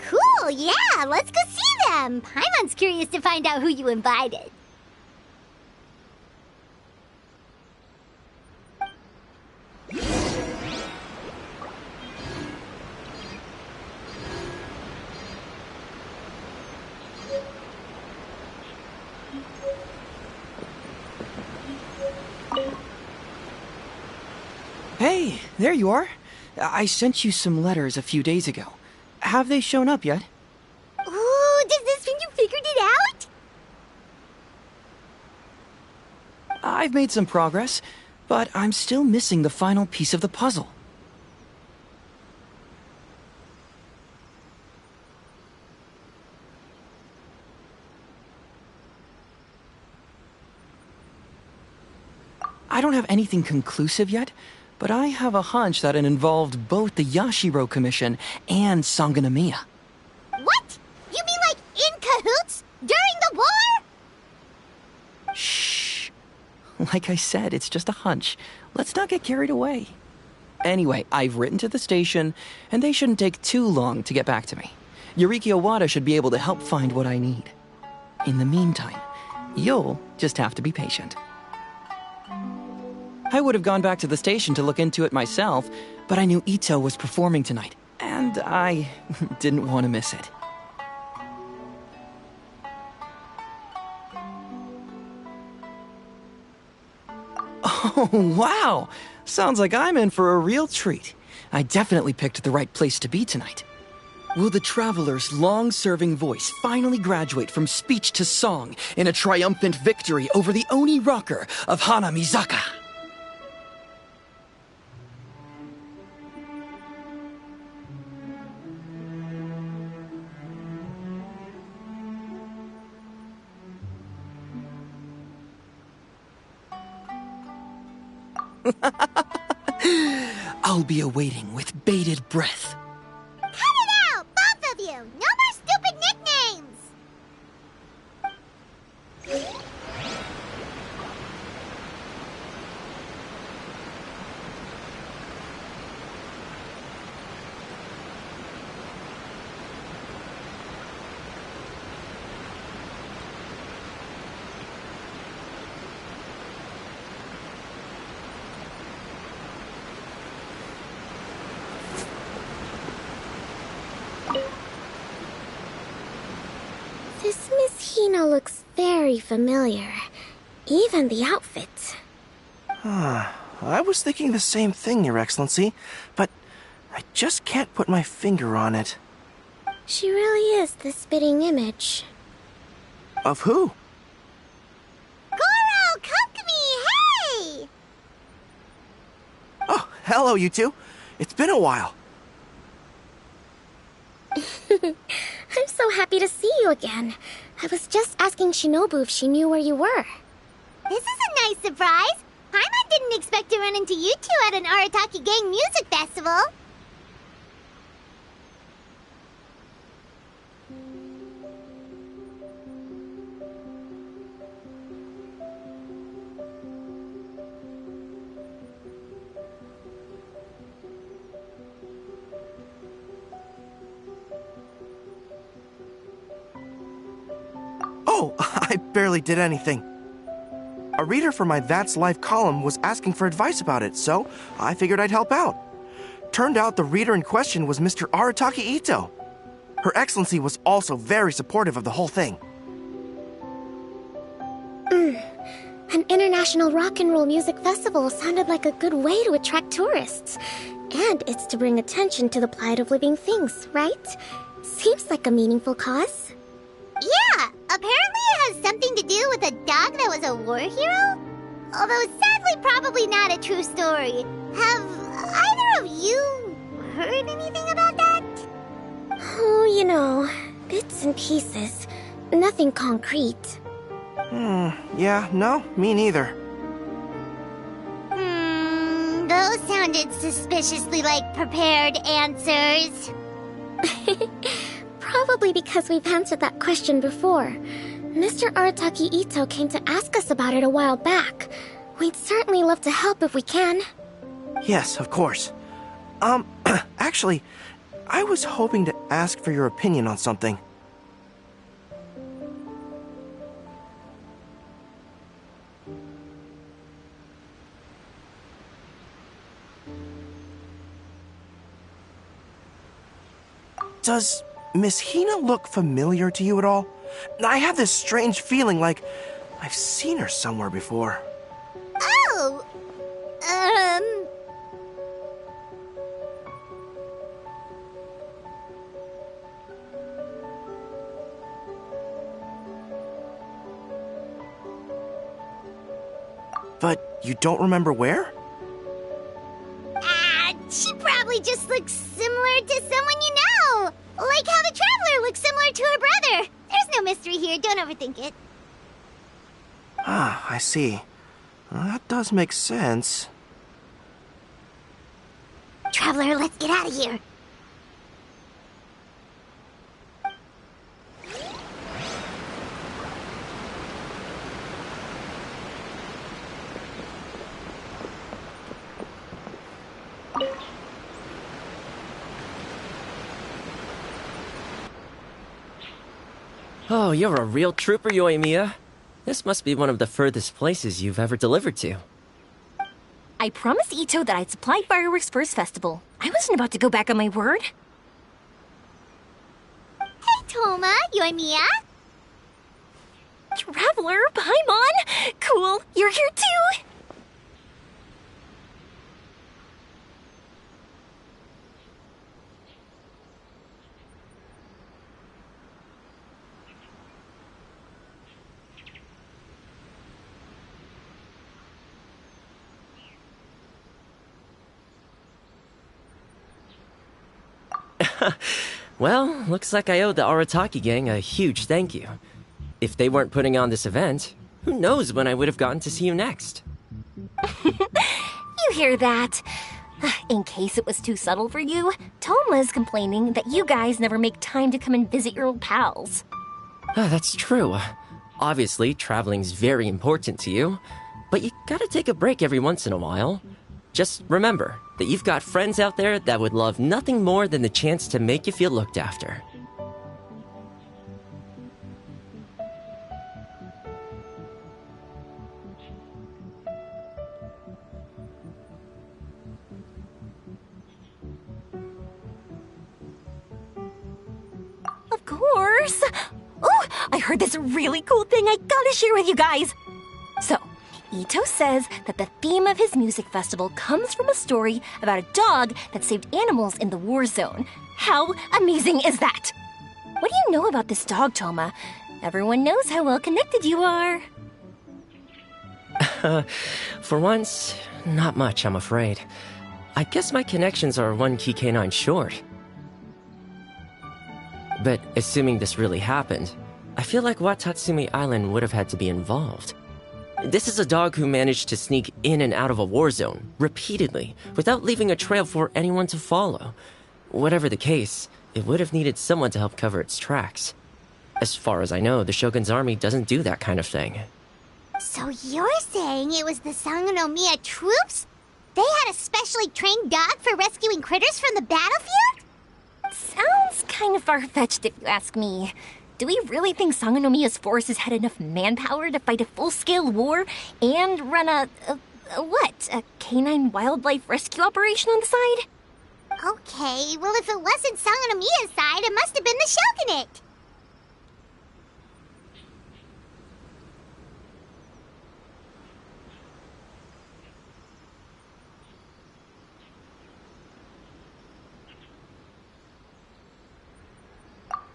A: Cool, yeah, let's go see them. Paimon's curious to find out who you invited.
E: Hey, there you are. I sent you some letters a few days ago. Have they shown up yet?
A: Ooh, does this mean you figured it out?
E: I've made some progress, but I'm still missing the final piece of the puzzle. I don't have anything conclusive yet, but I have a hunch that it involved both the Yashiro Commission and Sanganamiya.
A: What? You mean like in cahoots? During the war?
E: Shh. Like I said, it's just a hunch. Let's not get carried away. Anyway, I've written to the station, and they shouldn't take too long to get back to me. Yuriki Owada should be able to help find what I need. In the meantime, you'll just have to be patient. I would have gone back to the station to look into it myself, but I knew Ito was performing tonight, and I didn't want to miss it. Oh, wow! Sounds like I'm in for a real treat. I definitely picked the right place to be tonight. Will the traveler's long-serving voice finally graduate from speech to song in a triumphant victory over the Oni rocker of Hanamizaka? I'll be awaiting with bated breath.
A: Cut it out, both of you! No more stupid nicknames!
K: Hina looks very familiar. Even the outfit.
L: I was thinking the same thing, Your Excellency, but I just can't put my finger on it.
K: She really is the spitting image.
L: Of who?
A: Goro, Kokumi, hey!
L: Oh, hello, you two. It's been a while.
K: I'm so happy to see you again. I was just asking Shinobu if she knew where you were.
A: This is a nice surprise. Paimon didn't expect to run into you two at an Arataki Gang music festival.
L: Oh, I barely did anything. A reader for my That's Life column was asking for advice about it, so I figured I'd help out. Turned out the reader in question was Mr. Arataki Ito. Her Excellency was also very supportive of the whole thing.
K: An international rock and roll music festival sounded like a good way to attract tourists. And it's to bring attention to the plight of living things, right? Seems like a meaningful cause.
A: Yeah, apparently it has something to do with a dog that was a war hero? Although sadly probably not a true story. Have either of you heard anything about that?
K: Oh, you know, bits and pieces. Nothing concrete.
L: Yeah, no, me neither.
A: Those sounded suspiciously like prepared answers.
K: Probably because we've answered that question before. Mr. Arataki Ito came to ask us about it a while back. We'd certainly love to help if we can.
L: Yes, of course. Actually, I was hoping to ask for your opinion on something. Does Miss Hina look familiar to you at all? I have this strange feeling like I've seen her somewhere before.
A: Oh!
L: But you don't remember where?
A: She probably just looks similar to someone you know. Like how the Traveler looks similar to her brother. There's no mystery here, don't overthink it.
L: Ah, I see. Well, that does make sense.
A: Traveler, let's get out of here.
M: Oh, you're a real trooper, Yoimiya. This must be one of the furthest places you've ever delivered to.
N: I promised Ito that I'd supply fireworks for his festival. I wasn't about to go back on my word.
A: Hey, Toma, Yoimiya.
N: Traveler, Paimon! Cool, you're here too!
M: Well, looks like I owe the Arataki gang a huge thank you. If they weren't putting on this event, who knows when I would have gotten to see you next.
N: You hear that? In case it was too subtle for you, Toma's complaining that you guys never make time to come and visit your old pals.
M: That's true. Obviously, traveling's very important to you, but you gotta take a break every once in a while. Just remember that you've got friends out there that would love nothing more than the chance to make you feel looked after.
N: Of course! Oh, I heard this really cool thing I gotta share with you guys. So, Ito says that the theme of his music festival comes from a story about a dog that saved animals in the war zone. How amazing is that? What do you know about this dog, Toma? Everyone knows how well connected you are.
M: For once, not much, I'm afraid. I guess my connections are one key canine short. But assuming this really happened, I feel like Watatsumi Island would have had to be involved. This is a dog who managed to sneak in and out of a war zone, repeatedly, without leaving a trail for anyone to follow. Whatever the case, it would have needed someone to help cover its tracks. As far as I know, the Shogun's army doesn't do that kind of thing.
A: So you're saying it was the Sangonomiya troops? They had a specially trained dog for rescuing critters from the battlefield?
N: Sounds kind of far-fetched if you ask me. Do we really think Sangonomiya's forces had enough manpower to fight a full-scale war and run a canine wildlife rescue operation on the side?
A: Okay, well if it wasn't Sangonomiya's side, it must have been the Shogunate.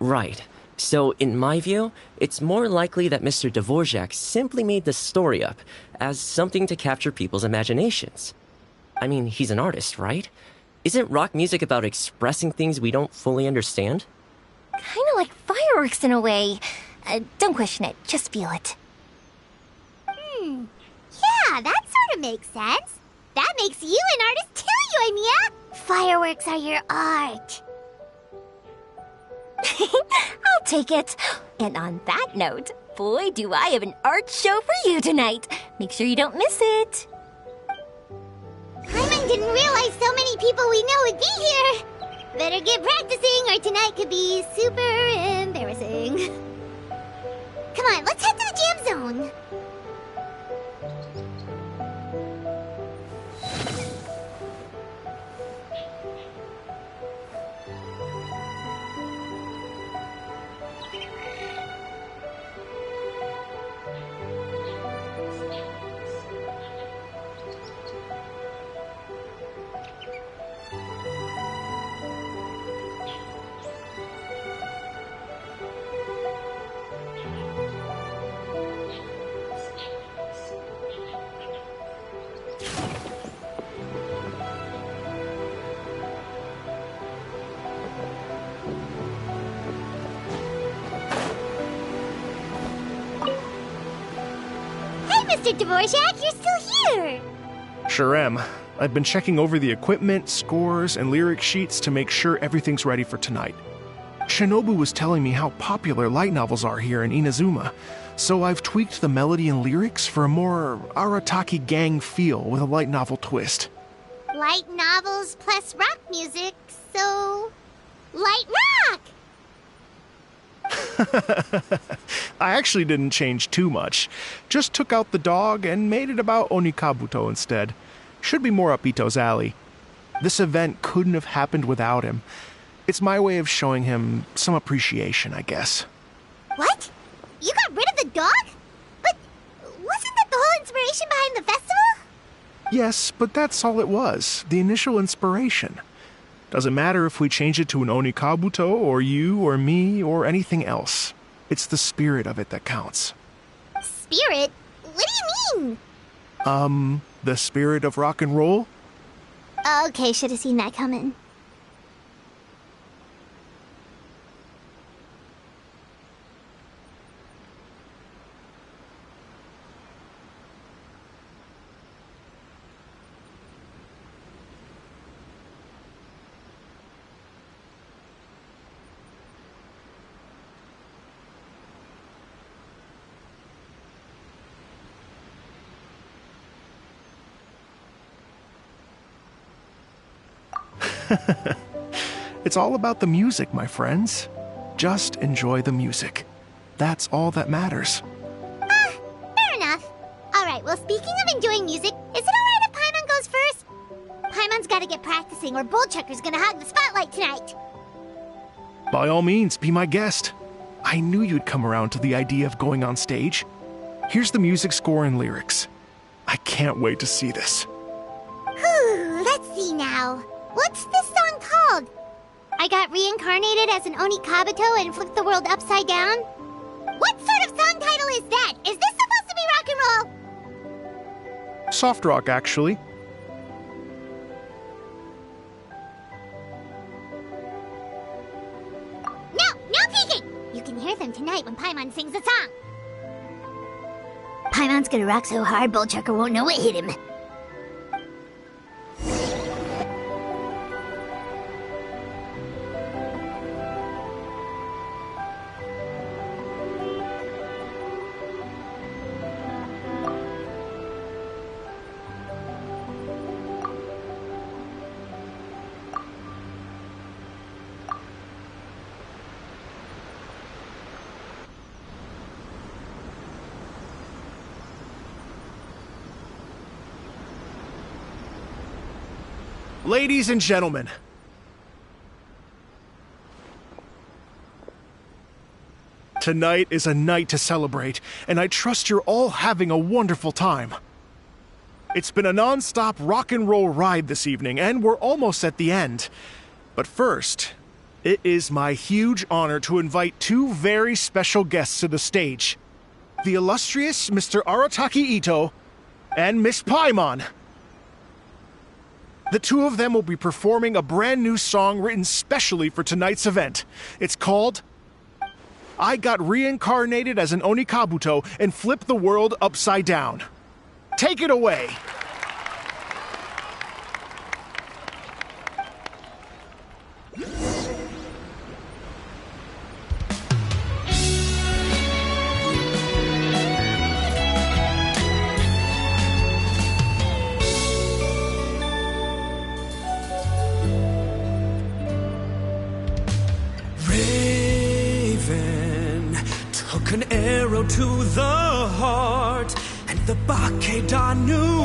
M: Right. So, in my view, it's more likely that Mr. Dvorak simply made the story up as something to capture people's imaginations. I mean, he's an artist, right? Isn't rock music about expressing things we don't fully understand?
N: Kinda like fireworks in a way. Don't question it, just feel it.
A: Yeah, that sort of makes sense. That makes you an artist too, Yoimiya! Fireworks are your art.
N: I'll take it. And on that note, boy, do I have an art show for you tonight. Make sure you don't miss it.
A: Paimon didn't realize so many people we know would be here. Better get practicing or tonight could be super embarrassing. Come on, let's head to the jam zone. Mr. Dvorak, you're still here!
C: Sure am. I've been checking over the equipment, scores, and lyric sheets to make sure everything's ready for tonight. Shinobu was telling me how popular light novels are here in Inazuma, so I've tweaked the melody and lyrics for a more Arataki gang feel with a light novel twist.
A: Light novels plus rock music, so... light rock!
C: I actually didn't change too much. Just took out the dog and made it about Onikabuto instead. Should be more up Ito's alley. This event couldn't have happened without him. It's my way of showing him some appreciation, I guess.
A: What? You got rid of the dog? But wasn't that the whole inspiration behind the festival?
C: Yes, but that's all it was. The initial inspiration. Doesn't matter if we change it to an Onikabuto, or you, or me, or anything else. It's the spirit of it that counts.
A: Spirit? What do you mean?
C: The spirit of rock and roll?
A: Okay, should have seen that coming.
C: It's all about the music, my friends. Just enjoy the music. That's all that matters.
A: Fair enough. Alright, well, speaking of enjoying music, is it alright if Paimon goes first? Paimon's gotta get practicing, or Bullchucker's gonna hog the spotlight tonight.
C: By all means, be my guest. I knew you'd come around to the idea of going on stage. Here's the music score and lyrics. I can't wait to see this.
A: Whew, let's see now. What's this song called? I got reincarnated as an Oni Kabuto and flipped the world upside down? What sort of song title is that? Is this supposed to be rock and roll?
C: Soft rock, actually.
A: No peeking! You can hear them tonight when Paimon sings a song. Paimon's gonna rock so hard, Bullchucker won't know what hit him.
C: Ladies and gentlemen, tonight is a night to celebrate, and I trust you're all having a wonderful time. It's been a non-stop rock and roll ride this evening, and we're almost at the end. But first, it is my huge honor to invite two very special guests to the stage. The illustrious Mr. Arataki Ito and Miss Paimon. The two of them will be performing a brand new song written specially for tonight's event. It's called I Got Reincarnated as an Oni Kabuto and Flipped the World Upside Down. Take it away!
D: An arrow to the heart, and the Bakedanuki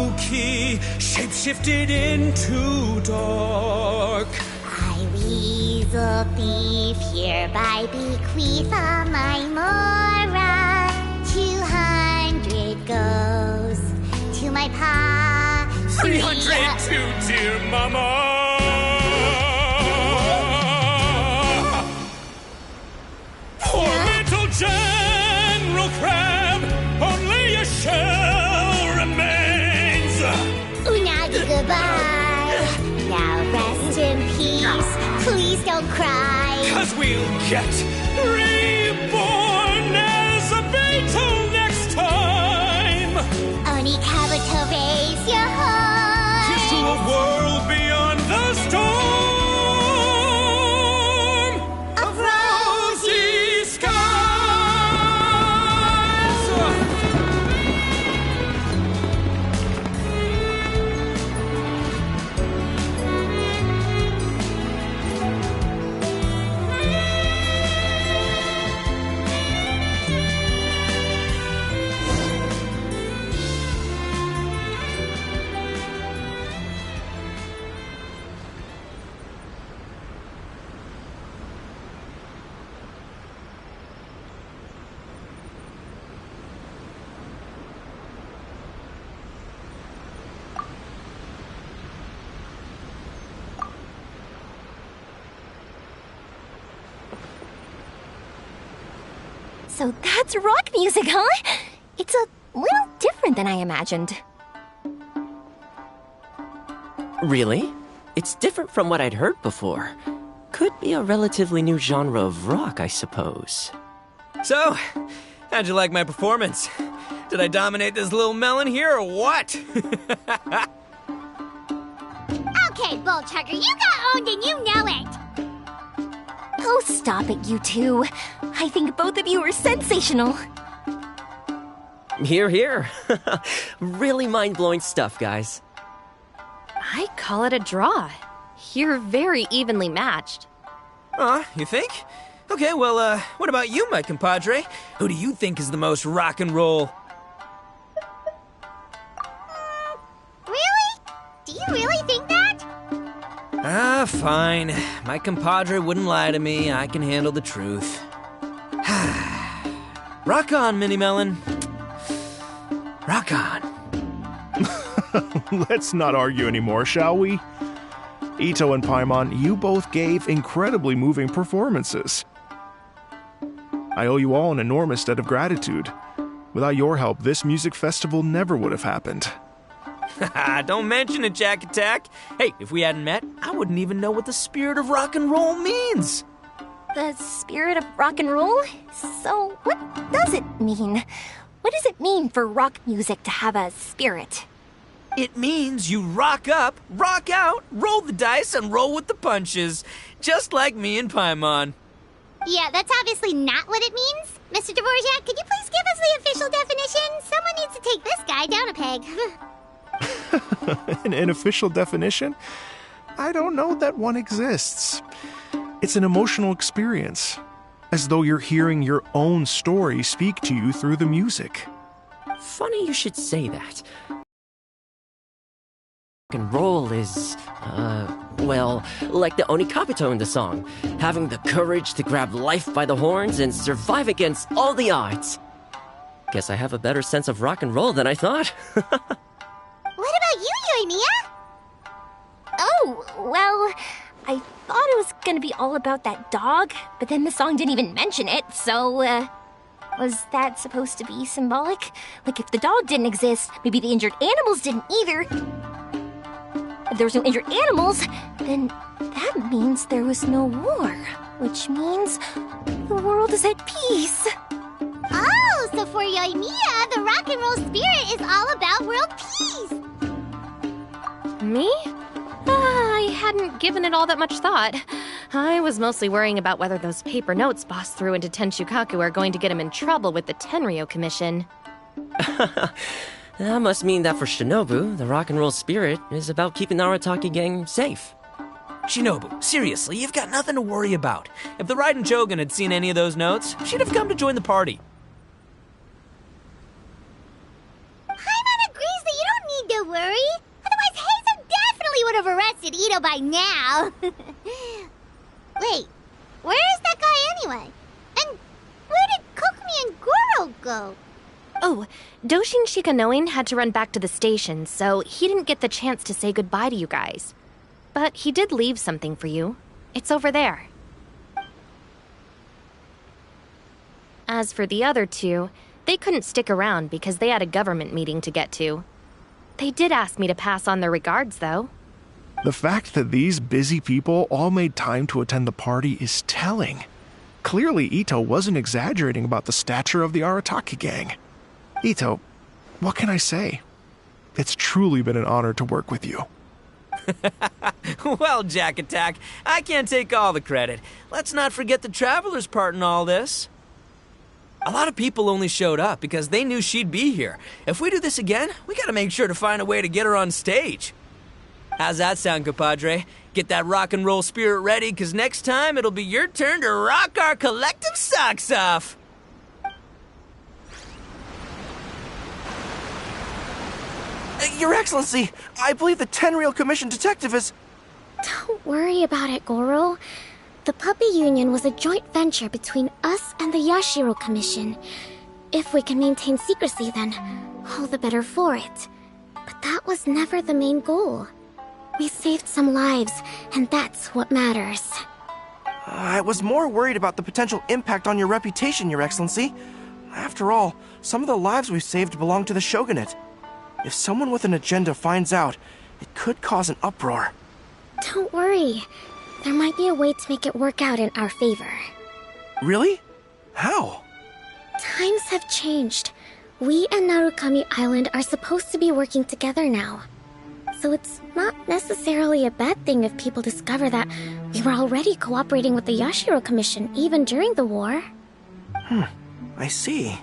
D: shapeshifted into dark.
A: I, weasel thief, hereby bequeath all my mora. 200 goes to my pa.
D: 300 to dear mama. Poor little General Crab, only a shell remains.
A: Unagi, goodbye. Now rest in peace. Please don't cry.
D: 'Cause we'll get reborn as a Beetle next time.
A: Oni Kabuto, raise your heart.
D: Here's to a world beyond the storm.
N: So that's rock music, huh? It's a little different than I imagined.
M: Really? It's different from what I'd heard before. Could be a relatively new genre of rock, I suppose.
D: So, how'd you like my performance? Did I dominate this little melon here or what?
A: Okay, Bullchucker, you got owned and you know it.
N: Oh, stop it, you two. I think both of you are sensational.
M: Hear, hear. Really mind-blowing stuff, guys.
F: I call it a draw. You're very evenly matched.
D: You think? Okay, well, what about you, my compadre? Who do you think is the most rock and roll?
A: Really? Do you really think that?
D: Fine. My compadre wouldn't lie to me. I can handle the truth. Rock on, Mini Melon. Rock on.
C: Let's not argue anymore, shall we? Ito and Paimon, you both gave incredibly moving performances. I owe you all an enormous debt of gratitude. Without your help, this music festival never would have happened.
D: Don't mention it, Jack Attack. Hey, if we hadn't met, I wouldn't even know what the spirit of rock and roll means.
N: The spirit of rock and roll? So, what does it mean? What does it mean for rock music to have a spirit?
D: It means you rock up, rock out, roll the dice, and roll with the punches. Just like me and Paimon.
A: Yeah, that's obviously not what it means. Mr. Dvorak, could you please give us the official definition? Someone needs to take this guy down a peg.
C: An official definition? I don't know that one exists. It's an emotional experience, as though you're hearing your own story speak to you through the music.
M: Funny you should say that. Rock and roll is, well, like the Onikapito in the song, having the courage to grab life by the horns and survive against all the odds. Guess I have a better sense of rock and roll than I thought.
A: What about you, Yoimiya?
N: Oh, well, I thought it was gonna be all about that dog, but then the song didn't even mention it, so, was that supposed to be symbolic? Like, if the dog didn't exist, maybe the injured animals didn't either. If there was no injured animals, then that means there was no war, which means the world is at peace.
A: Oh, so for Yoimiya, the rock and roll spirit is all about world peace.
F: Me? I hadn't given it all that much thought. I was mostly worrying about whether those paper notes boss threw into Tenshukaku are going to get him in trouble with the Tenryo Commission.
M: That must mean that for Shinobu, the rock and roll spirit is about keeping the Arataki gang safe.
D: Shinobu, seriously, you've got nothing to worry about. If the Raiden Jogan had seen any of those notes, she'd have come to join the party.
A: Paimon agrees that you don't need to worry. Otherwise, Heizo definitely would have arrested Ito by now. Wait, where is that guy anyway? And where did Kokumi and Goro go?
F: Oh, Doshin Shikanoin had to run back to the station, so he didn't get the chance to say goodbye to you guys. But he did leave something for you. It's over there. As for the other two, they couldn't stick around because they had a government meeting to get to. They did ask me to pass on their regards, though.
C: The fact that these busy people all made time to attend the party is telling. Clearly, Ito wasn't exaggerating about the stature of the Arataki gang. Ito, what can I say? It's truly been an honor to work with you.
D: Well, Jack Attack, I can't take all the credit. Let's not forget the Traveler's part in all this. A lot of people only showed up because they knew she'd be here. If we do this again, we gotta make sure to find a way to get her on stage. How's that sound, compadre? Get that rock and roll spirit ready, because next time it'll be your turn to rock our collective socks off.
L: Your Excellency, I believe the Tenryo Commission detective is...
K: Don't worry about it, Goro. The Puppy Union was a joint venture between us and the Yashiro Commission. If we can maintain secrecy, then all the better for it. But that was never the main goal. We saved some lives, and that's what matters.
L: I was more worried about the potential impact on your reputation, Your Excellency. After all, some of the lives we've saved belong to the Shogunate. If someone with an agenda finds out, it could cause an uproar.
K: Don't worry. There might be a way to make it work out in our favor.
L: Really? How?
K: Times have changed. We and Narukami Island are supposed to be working together now. So it's not necessarily a bad thing if people discover that we were already cooperating with the Yashiro Commission even during the war.
L: I see.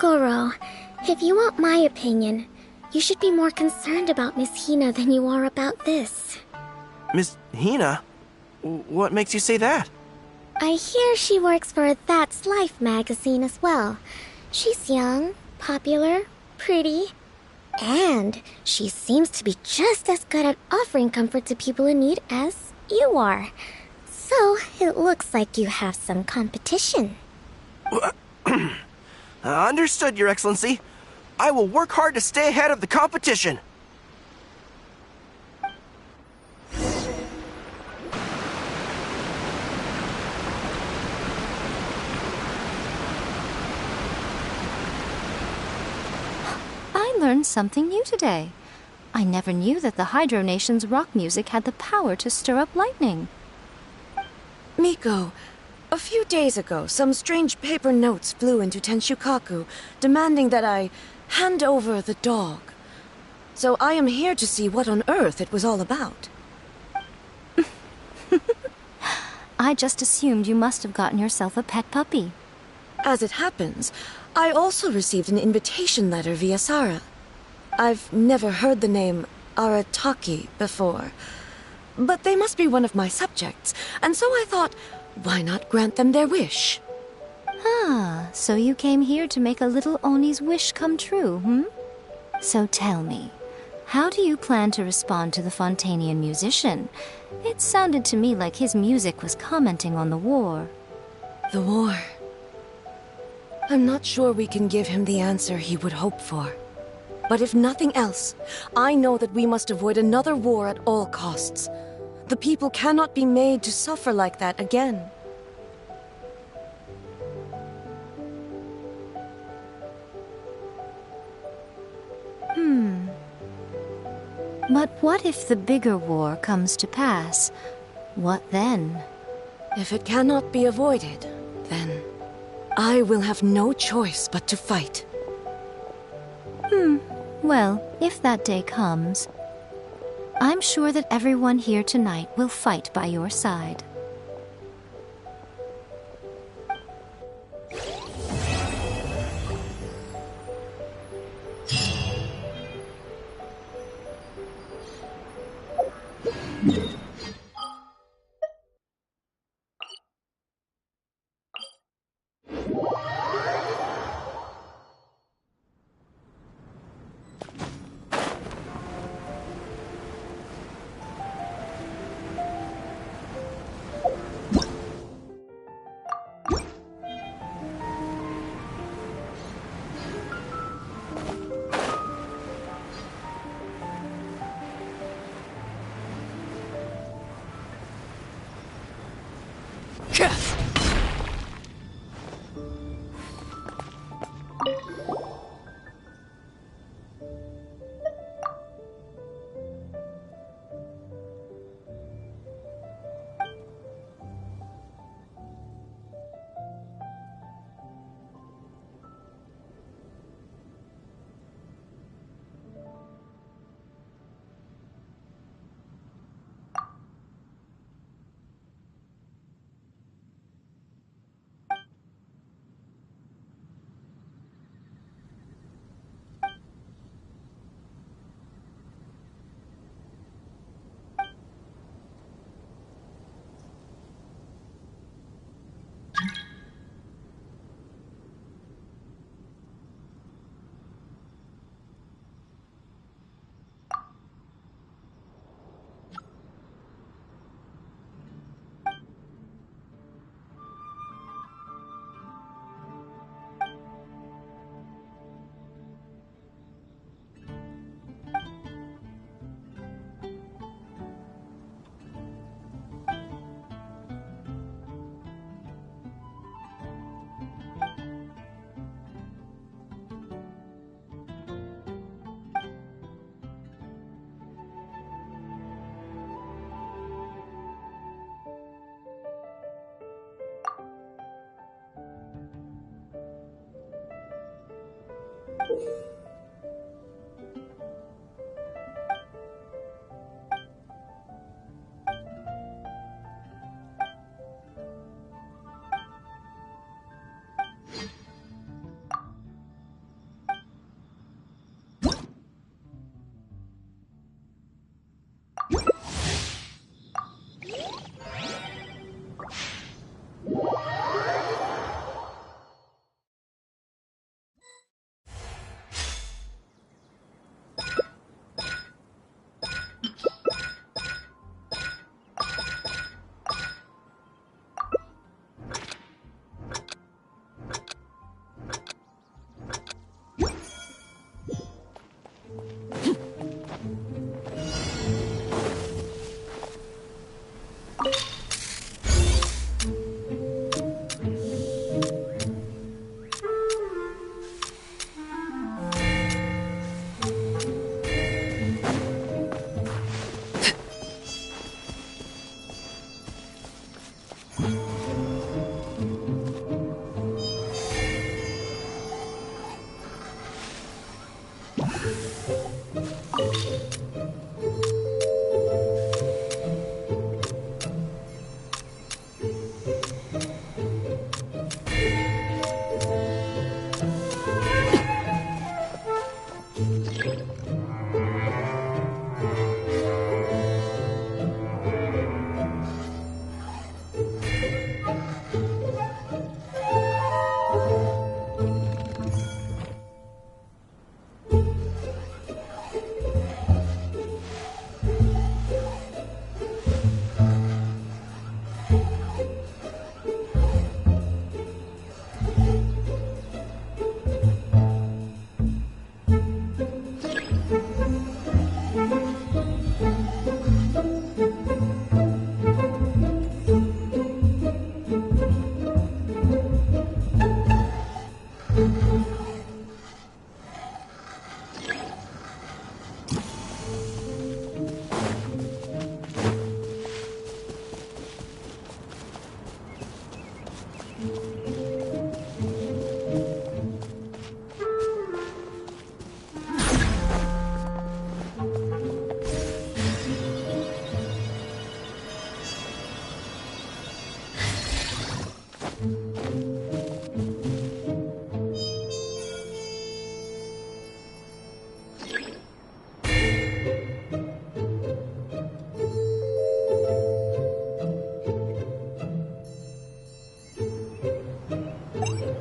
K: Goro, if you want my opinion, you should be more concerned about Miss Hina than you are about this.
L: Miss Hina? What makes you say that?
K: I hear she works for That's Life magazine as well. She's young, popular, pretty, and she seems to be just as good at offering comfort to people in need as you are. So it looks like you have some competition.
L: Understood, Your Excellency. I will work hard to stay ahead of the competition.
O: I learned something new today. I never knew that the Hydro Nation's rock music had the power to stir up lightning.
P: Miko, a few days ago, some strange paper notes flew into Tenshukaku, demanding that I hand over the dog. So I am here to see what on earth it was all about.
O: I just assumed you must have gotten yourself a pet puppy.
P: As it happens, I also received an invitation letter via Sara. I've never heard the name Arataki before, but they must be one of my subjects, and so I thought, why not grant them their wish?
O: Ah, so you came here to make a little Oni's wish come true, hmm? So tell me, how do you plan to respond to the Fontanian musician? It sounded to me like his music was commenting on the war.
P: The war. I'm not sure we can give him the answer he would hope for. But if nothing else, I know that we must avoid another war at all costs. The people cannot be made to suffer like that again.
O: But what if the bigger war comes to pass? What then?
P: If it cannot be avoided, then I will have no choice but to fight.
O: Well, if that day comes, I'm sure that everyone here tonight will fight by your side.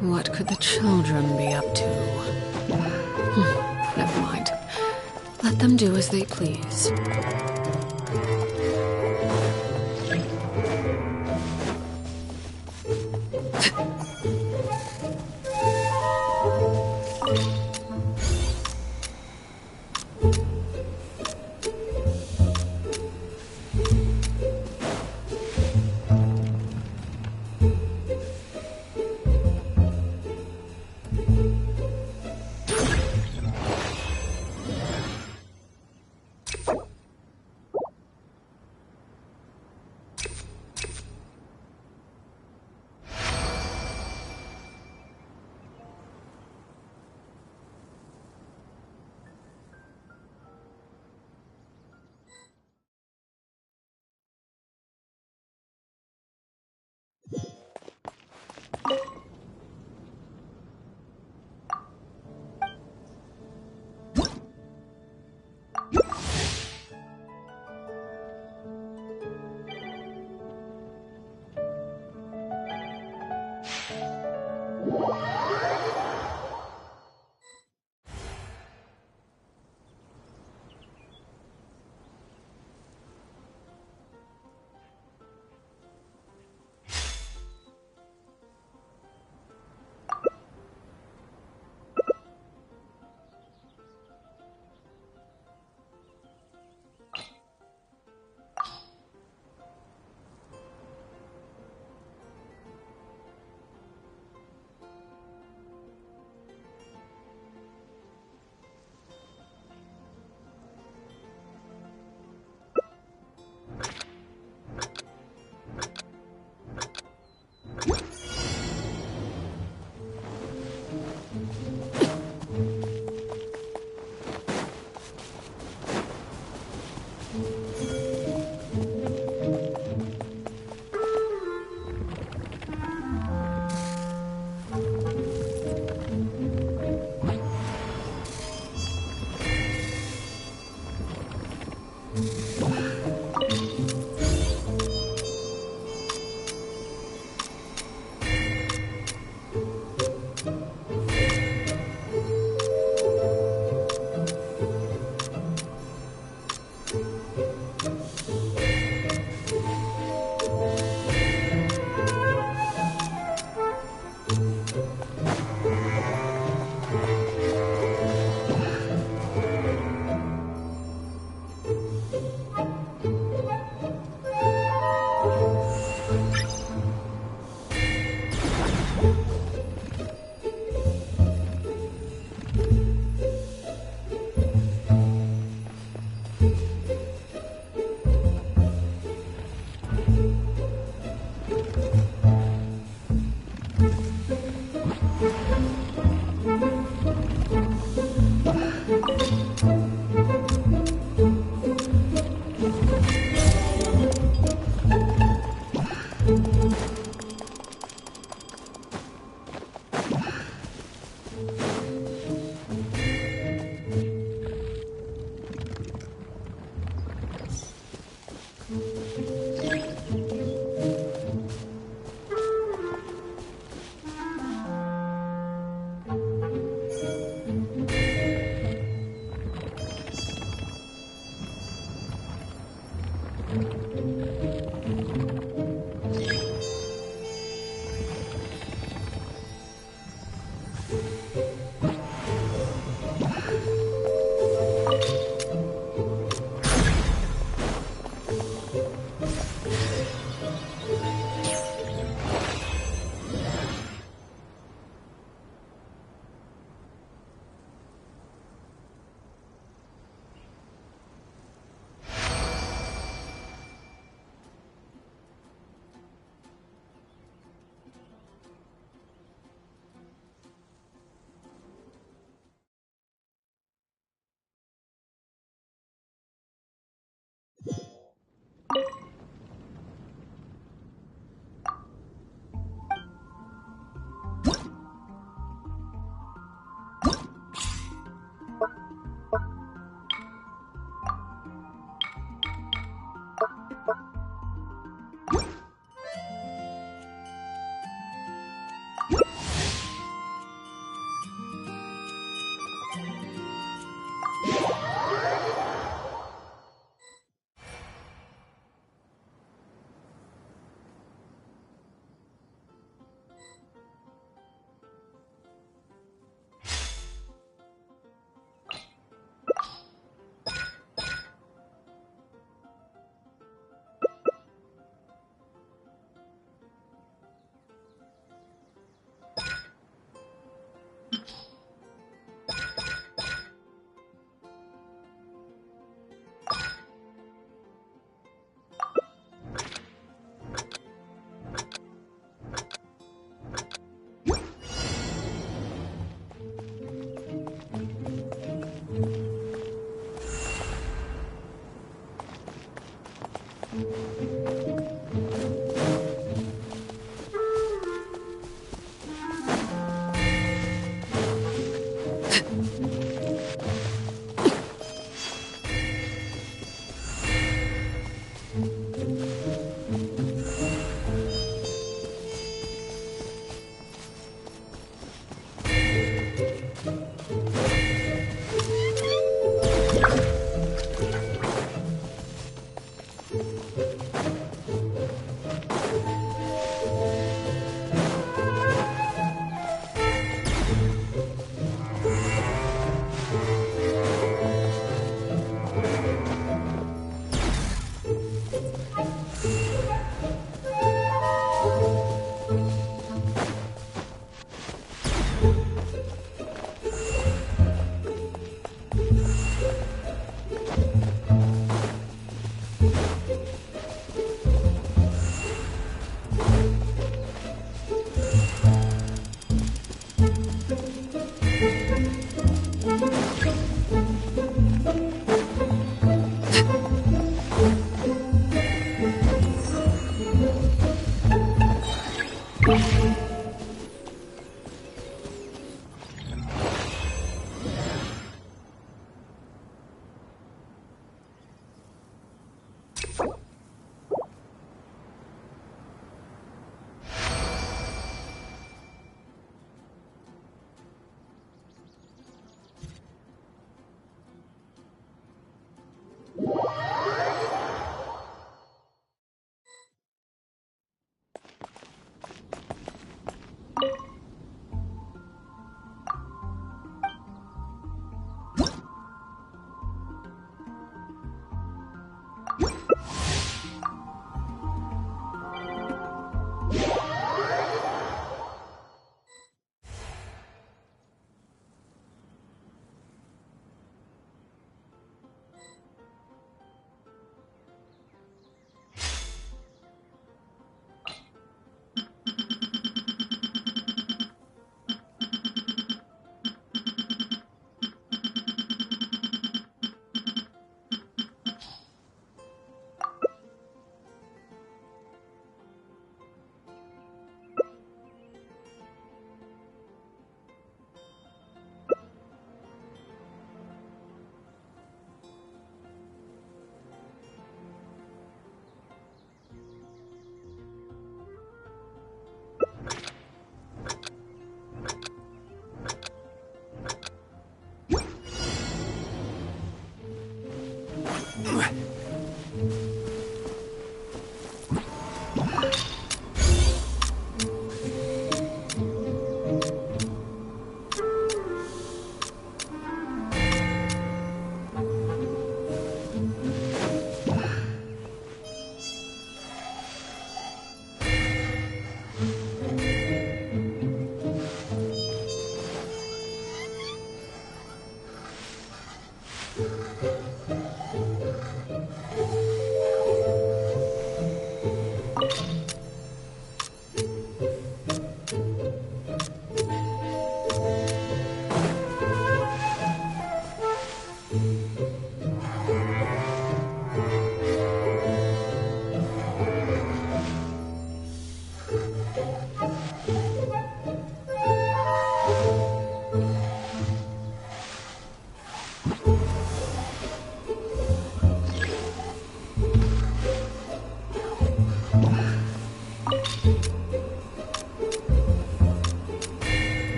B: What could the children be up to? Never mind. Let them do as they please.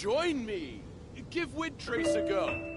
Q: Join me! Give Windtrace a go!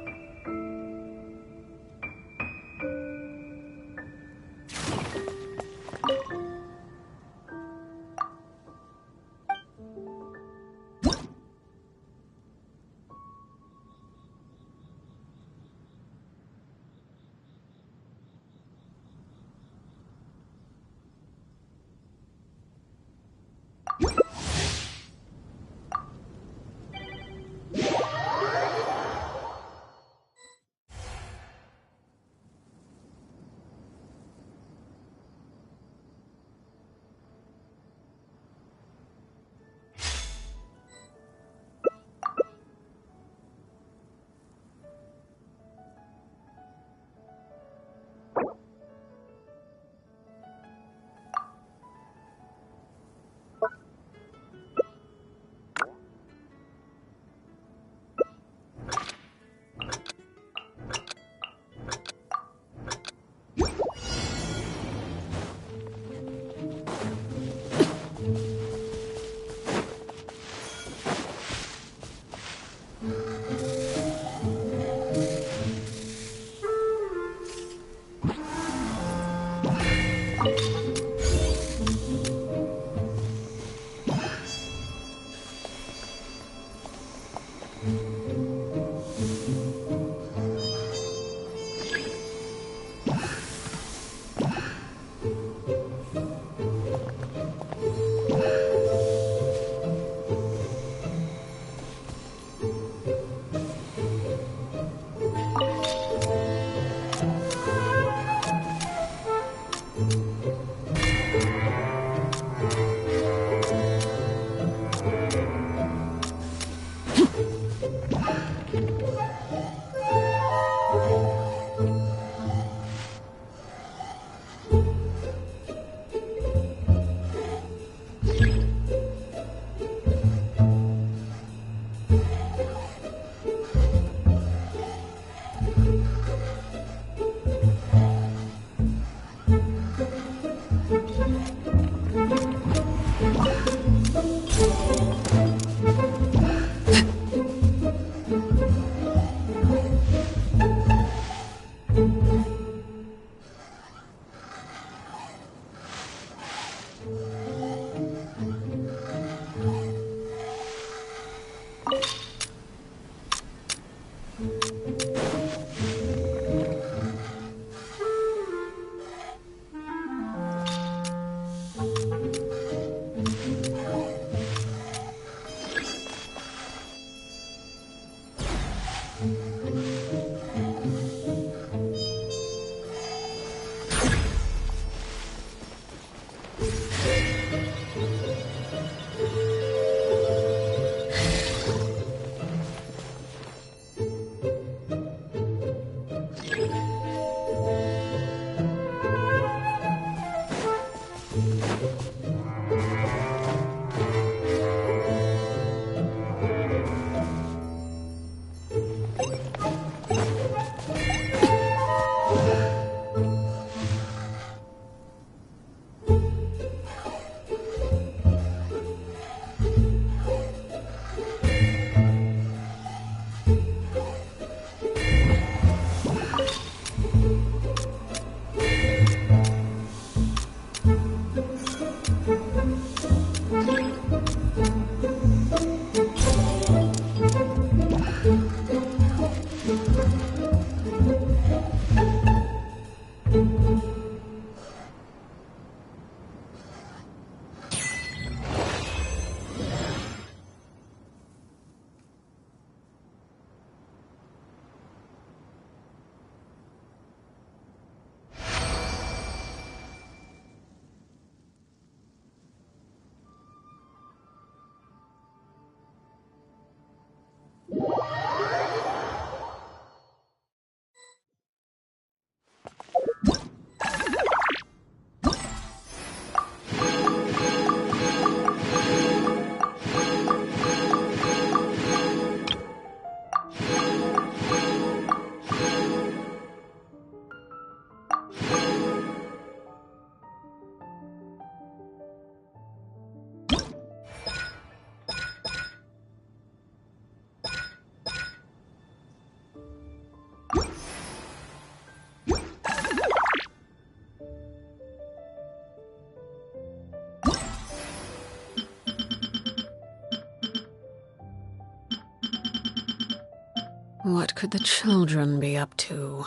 B: What could the children be up to?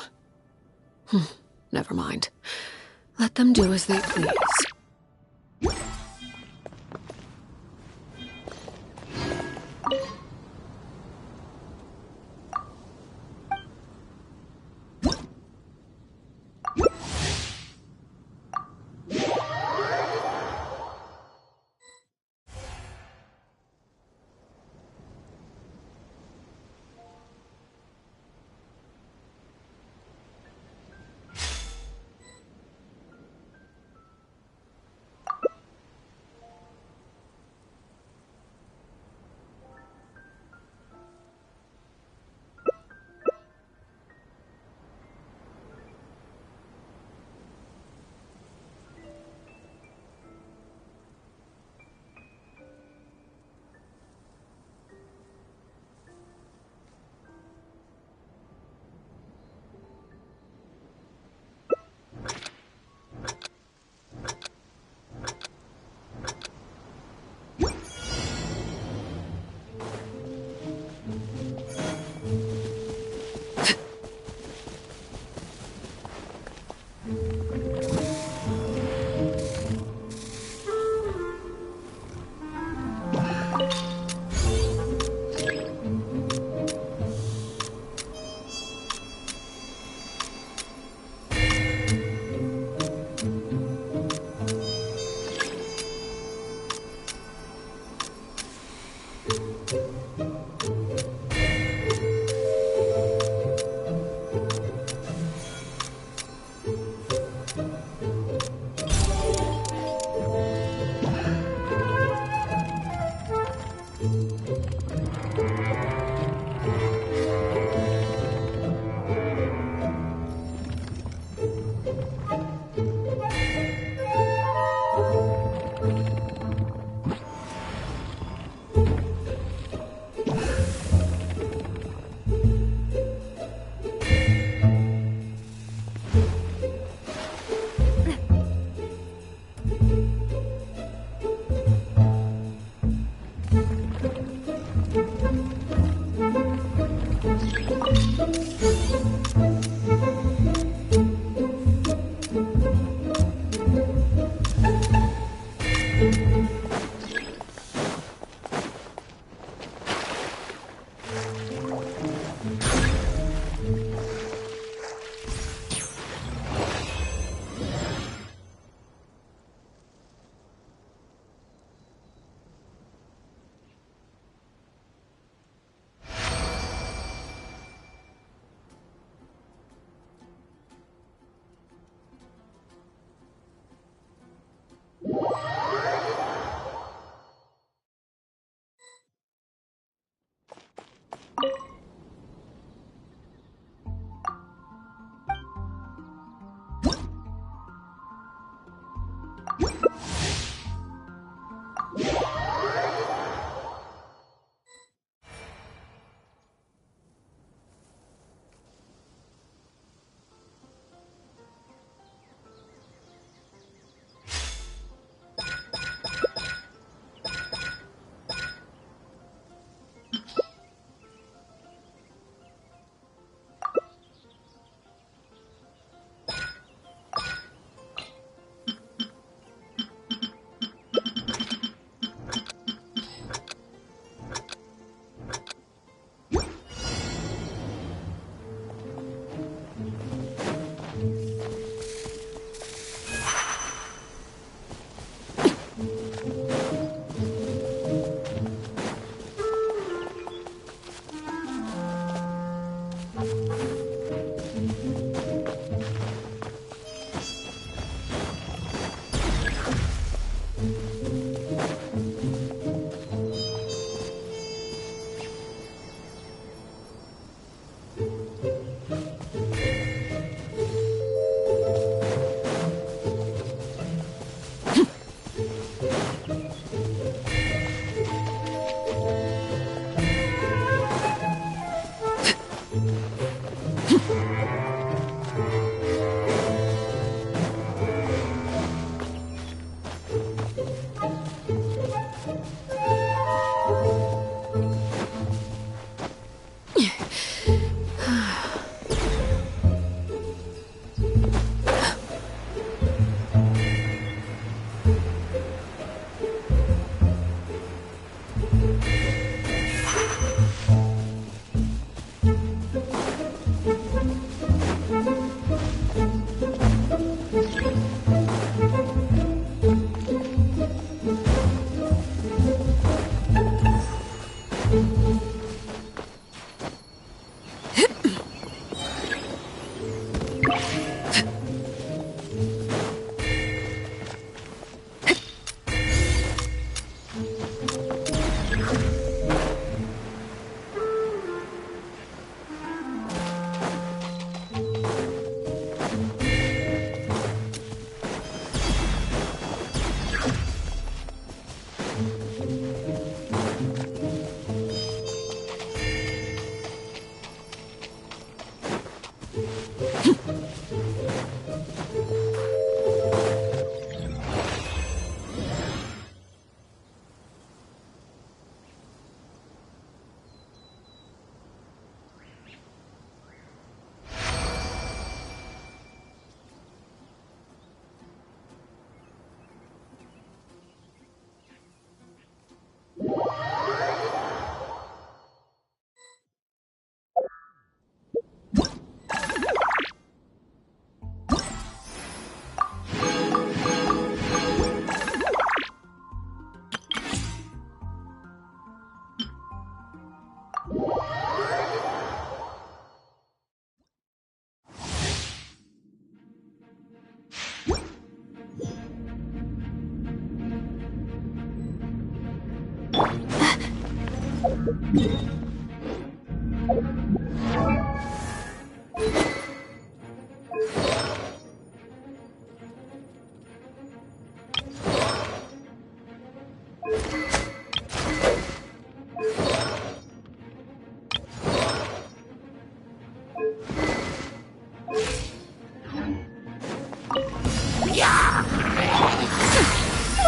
B: Never mind. Let them do as they please.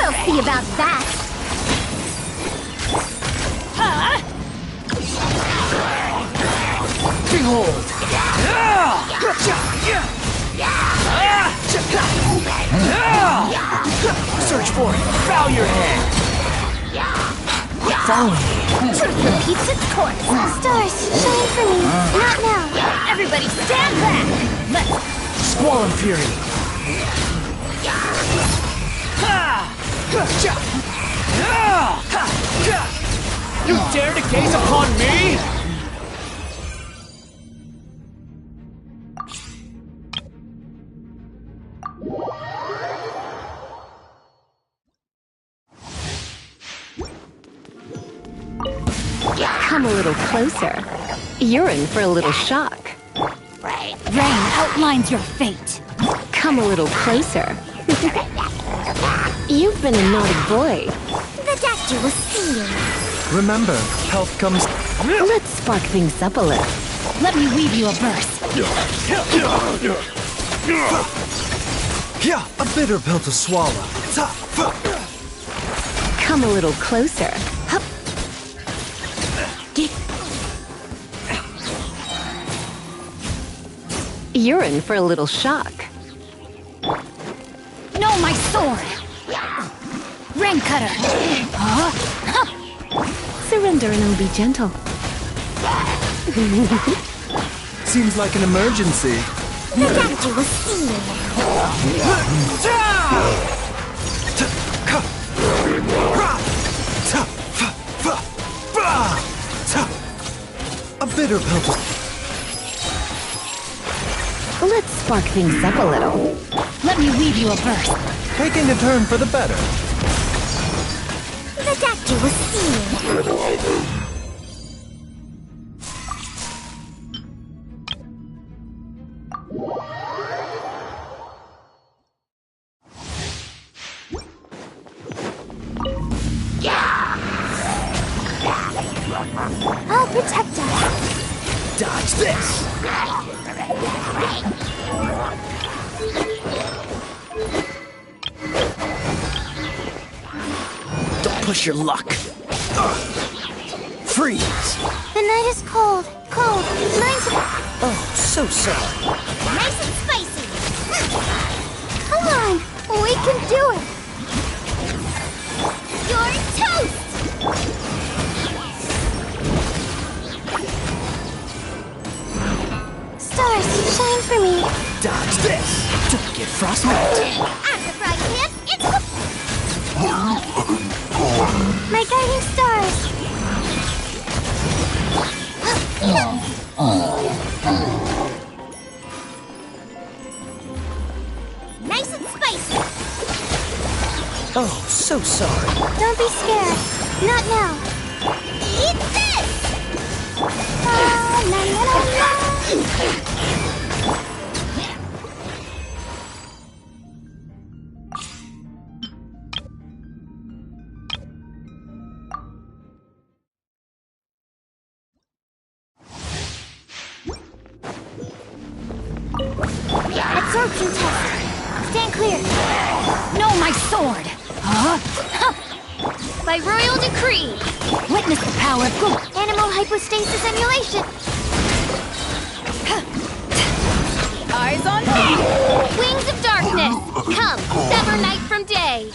A: We'll see about that.
I: Behold!
D: Search for it! Bow your head!
I: Follow me.
A: Truth repeats its course. Stars, shine for me. Not now. Everybody stand back. Let's...
I: Squall and Fury.
D: You dare to gaze upon me?
O: Come a little closer. You're in for a little shock.
A: Rain outlines your fate.
O: Come a little closer. You've been a naughty boy.
A: The doctor will see you.
I: Remember, health comes...
O: Let's spark things up a little.
A: Let me weave you a verse.
I: Yeah, a bitter pill to swallow.
O: Come a little closer. Hup. You're in for a little shock.
A: No, my sword! Rain cutter!
O: Surrender and I'll be gentle.
I: Seems like an emergency.
A: The doctor will see
I: A bitter pill to...
O: Let's spark things up a little.
A: Let me weave you a verse.
I: Taking a turn for the better.
A: The doctor will see you. I'll protect us.
D: Dodge this! Don't push your luck. Freeze!
A: The night is cold. Cold. Mine's...
D: Oh, so sorry.
A: Nice and spicy. Come on. We can do it. You're toast! Stars, shine for me.
D: Dodge this! Don't get frostbite.
A: After frying pan, it's... My guiding stars. Nice and spicy.
D: Oh, so sorry.
A: Don't be scared. Not now. Eat this! La, la, la, la, la.
N: Absorption test. Stand clear. No, my sword.
A: By royal decree.
N: Witness the power of Goop.
A: Animal hypostasis emulation.
J: Eyes on me!
A: Wings of darkness. Come, sever night from day.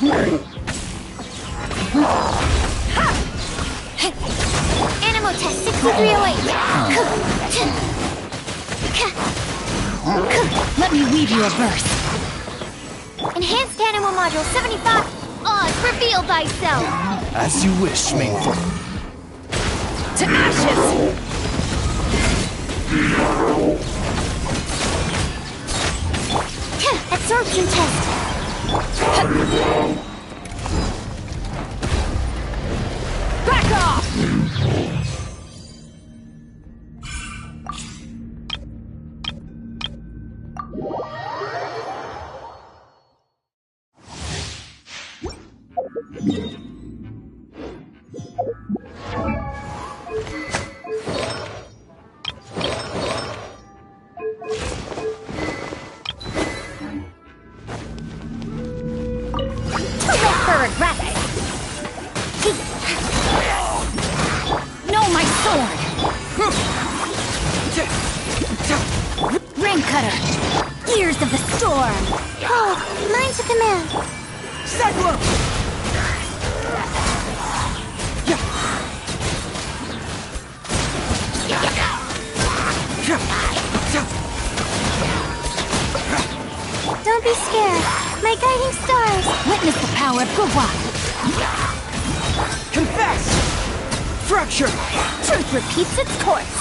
A: Animal test 6308.
N: Let me weave you a verse.
A: Enhanced animal module 75. Oz, reveal thyself.
I: As you wish, Maiden.
J: To ashes!
A: Absorption test.
J: Back off!
N: No, my sword! Rain cutter! Gears of the storm!
A: Oh, mine's a command.
L: Cyclone!
A: Don't be scared. My guiding stars.
N: Witness the power of Gugwa!
L: Confess! Fracture!
N: Truth repeats its course!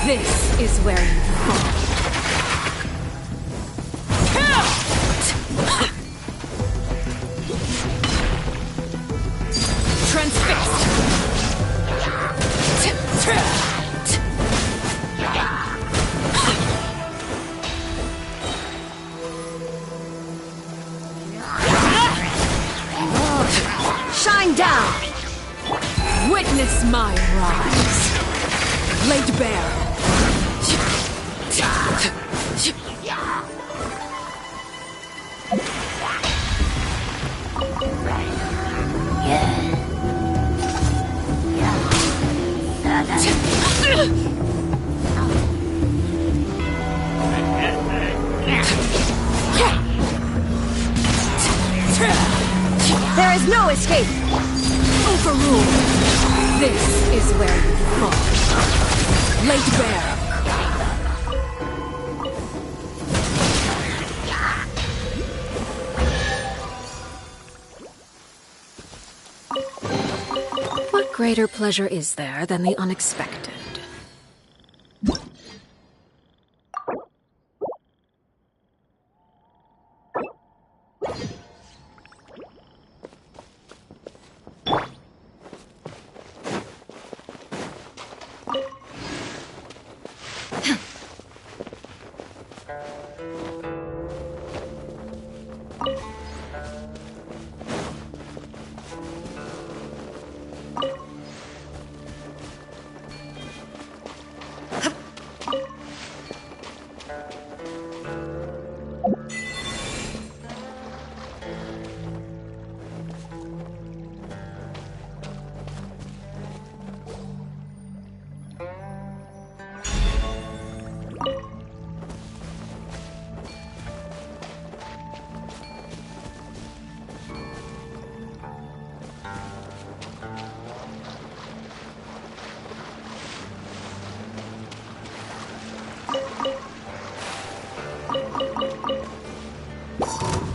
J: This is where you fall. Transfixed.
N: Shine down!
J: Witness my rise. Laid bare. There is no escape! Overruled! This is where you fall. Laid bare.
B: What greater pleasure is there than the unexpected?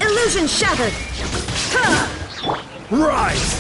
J: Illusion shattered!
I: Rise!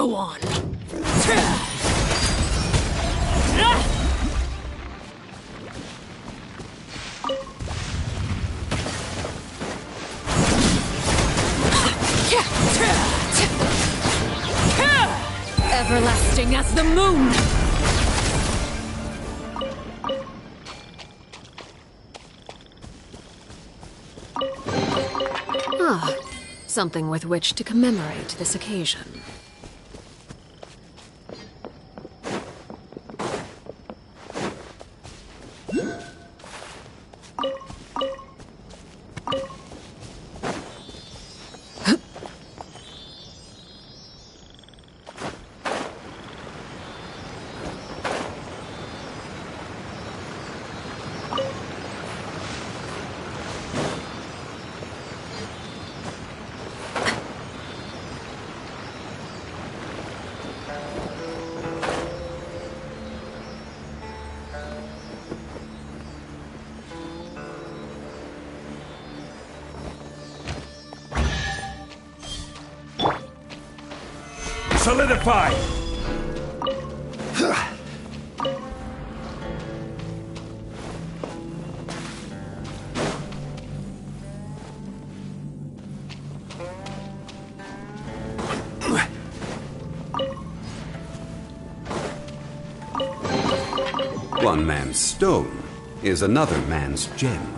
B: Go on. Everlasting as the moon! Ah, something with which to commemorate this occasion.
R: Solidify!
S: One man's stone is another man's gem.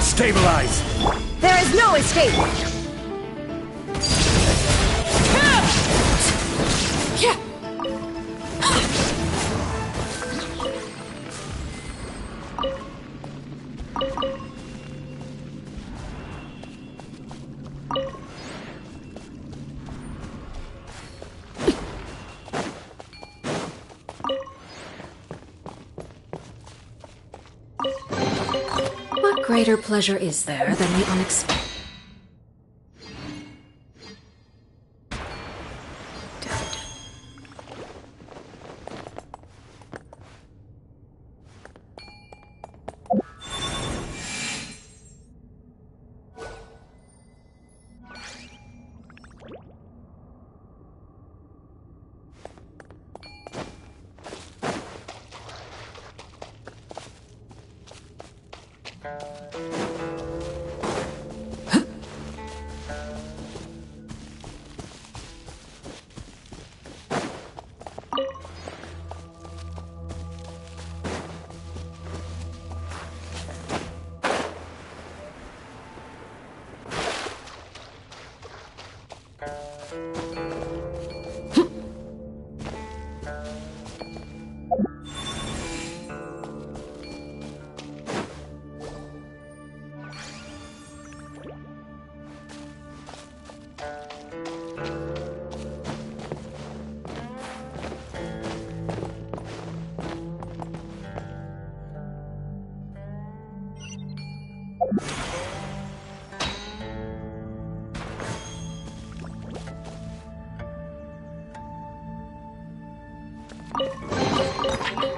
R: Stabilize!
J: There is no escape!
B: What greater pleasure is there than the unexpected?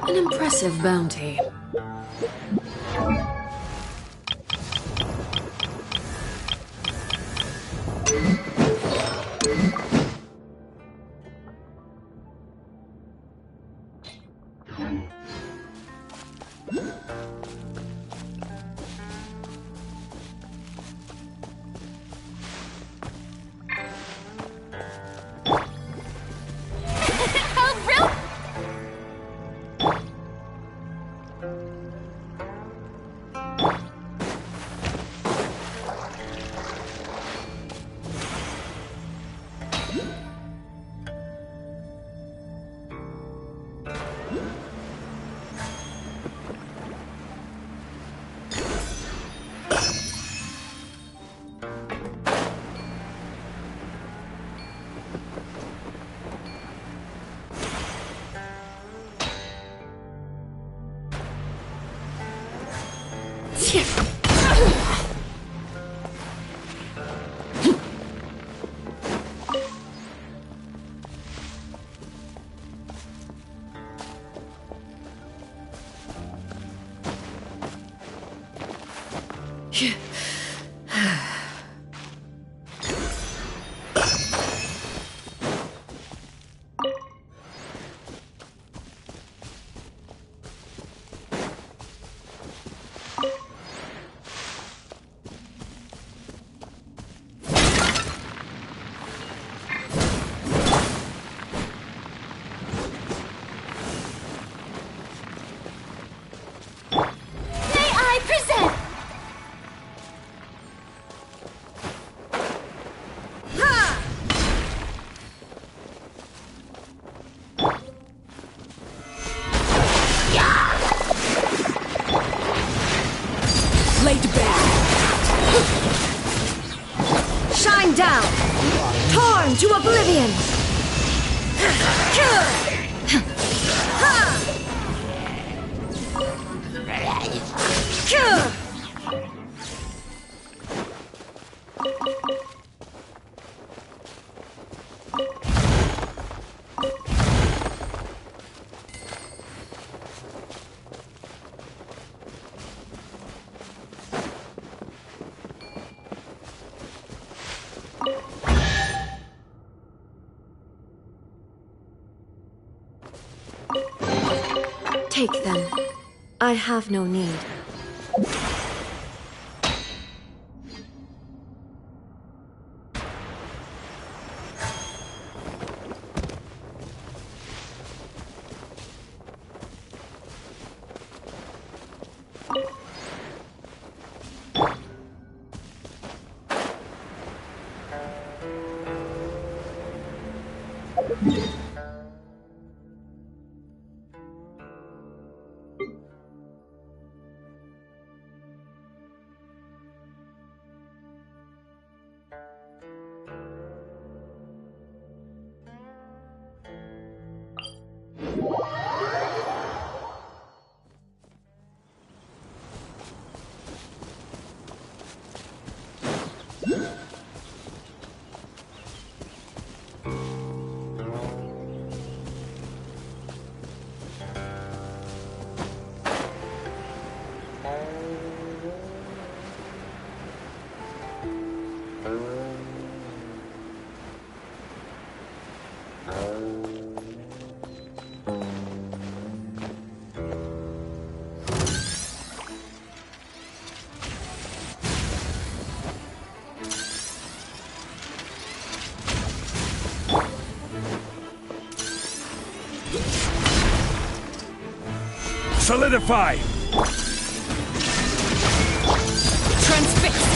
B: An impressive bounty.
J: Shine down! Torn to oblivion!
P: Take them. I have no need.
R: Solidify!
J: Transfixed!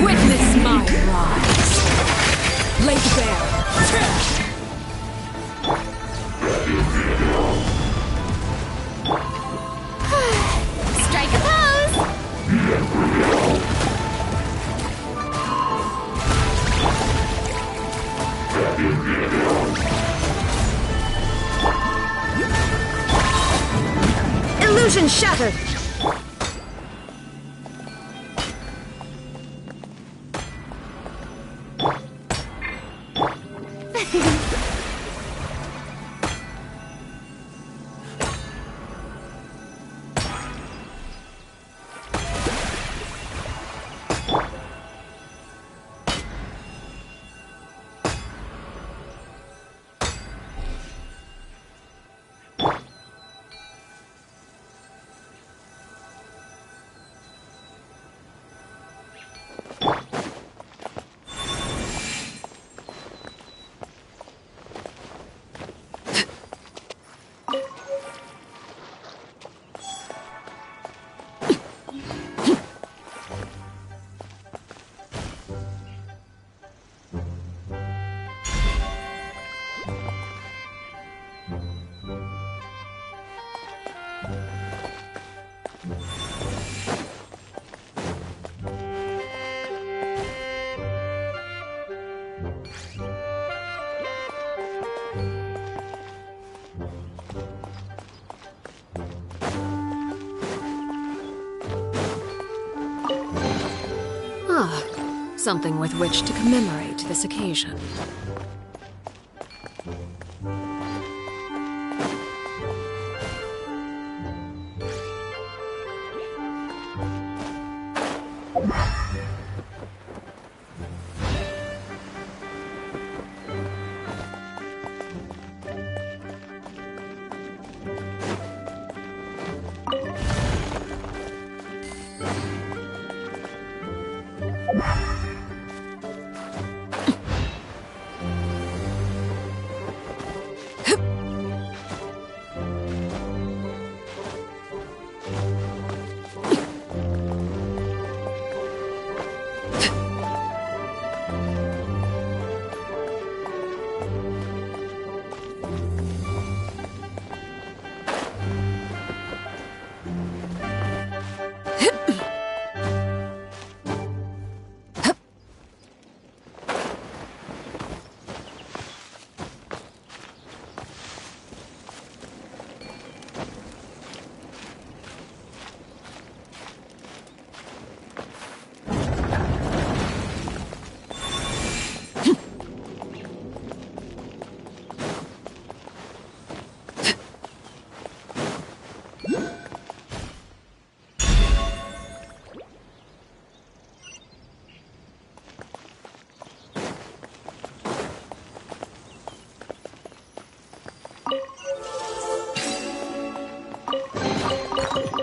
J: Witness my rise. Lay bare.
A: Strike a pose!
P: Illusion shattered!
B: Something with which to commemorate this occasion.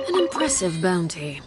B: An impressive bounty.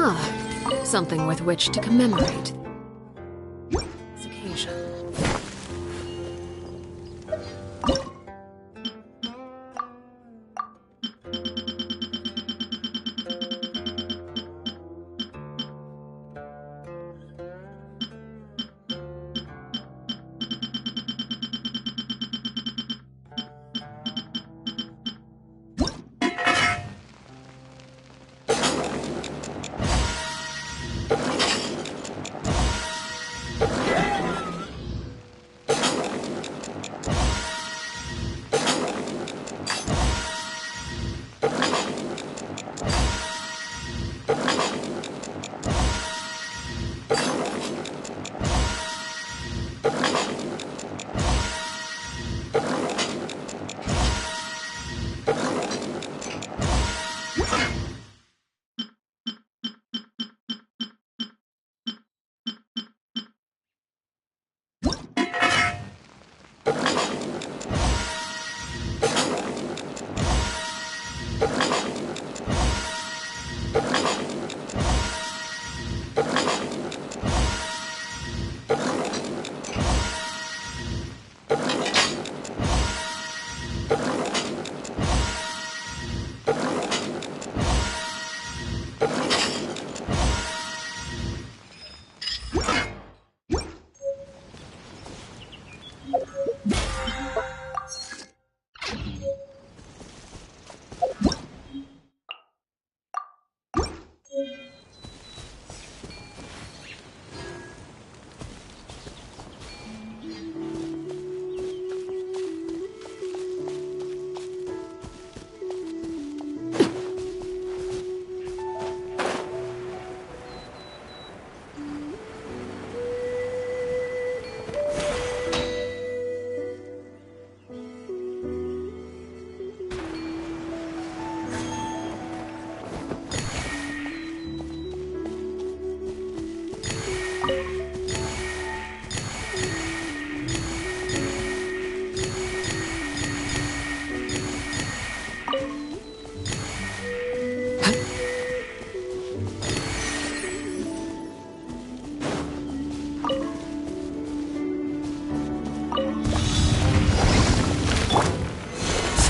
B: Ah, something with which to commemorate this occasion.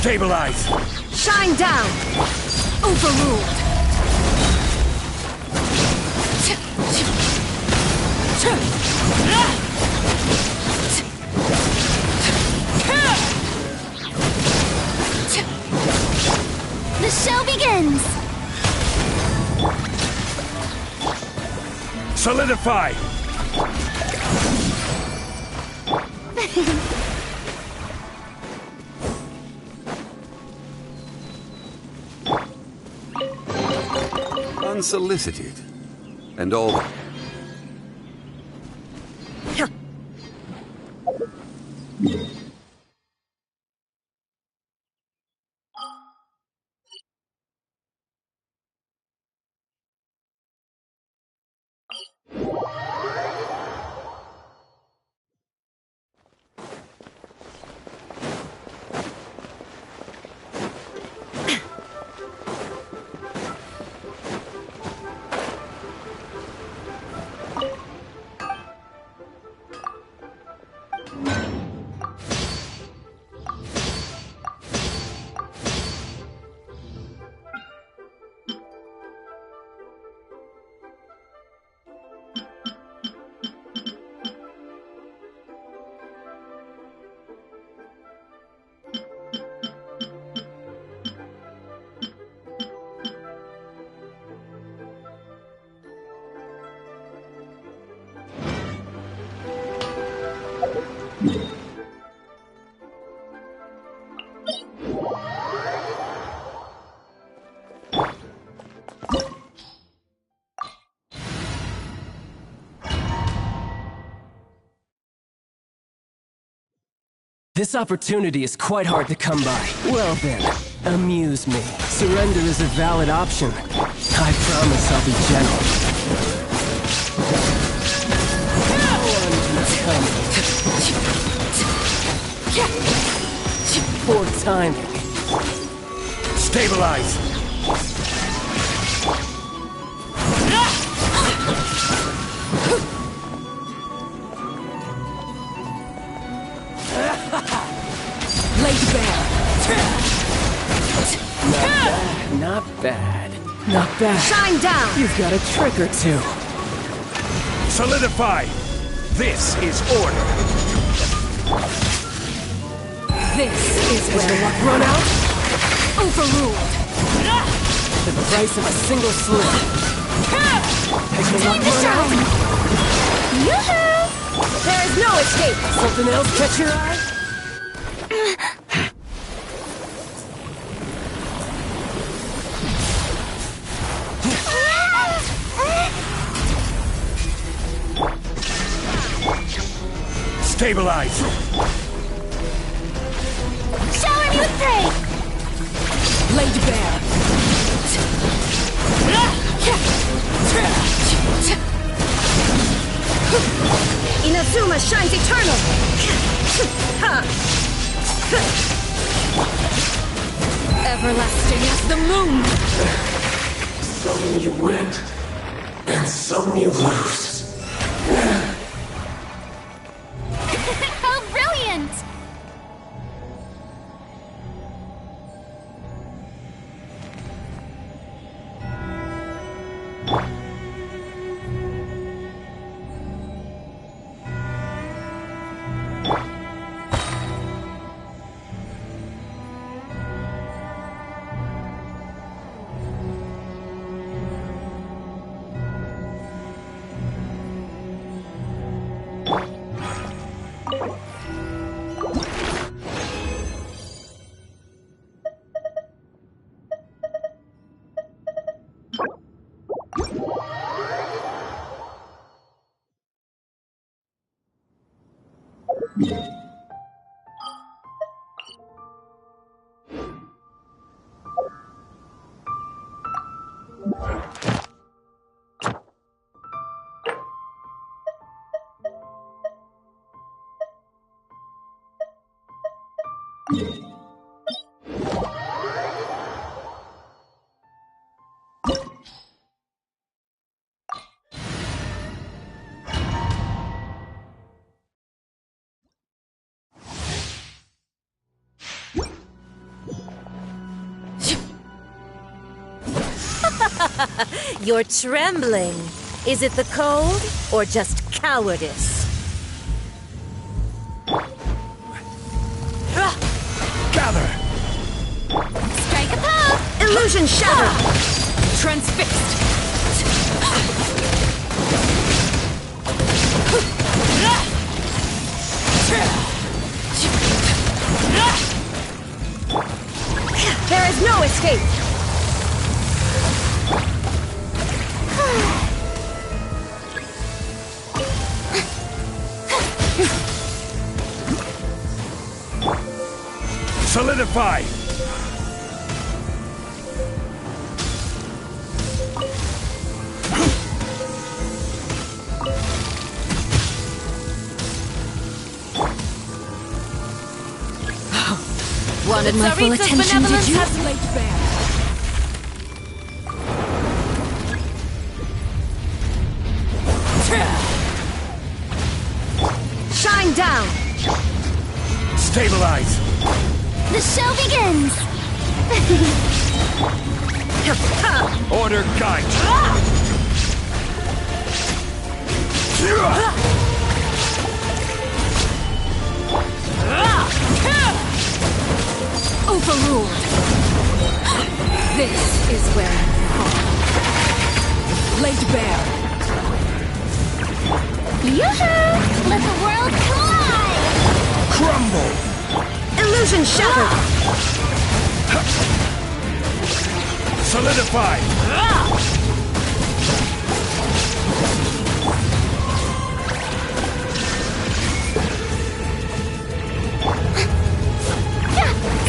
R: Stabilize!
J: Shine down! Overruled!
A: The show begins!
R: Solidify!
S: Unsolicited. And all...
T: This opportunity is quite hard to come by. Well then, amuse me. Surrender is a valid option. I promise I'll be gentle. Poor timing.
R: Stabilize!
T: bad. Not bad.
P: Shine down!
T: You've got a trick or two.
R: Solidify! This is order.
J: This is where
T: Your luck run out?
J: overruled.
T: For the price of a single slip. Has your luck
J: Time to
T: run out?
J: shine! Yoo-hoo! There is no escape!
T: Something else catch your eye?
R: Stabilize!
J: Shower me with praise! Laid bare.
P: Inazuma shines eternal!
J: Everlasting as the moon!
T: Some you win, and some you lose.
A: How brilliant!
U: You're trembling. Is it the cold or just cowardice?
R: Gather!
J: Strike a pose!
P: Illusion shattered!
J: Transfixed!
P: There is no escape!
R: Solidify!
J: Wanted my full attention, did you? Has laid bare.
P: Shine down!
R: Stabilize!
A: The show begins!
R: Order guide!
J: Overruled. This is where you fall. Laid bare.
A: Yoo-hoo! Let the world collide!
R: Crumble!
P: Illusion shattered!
R: Solidify!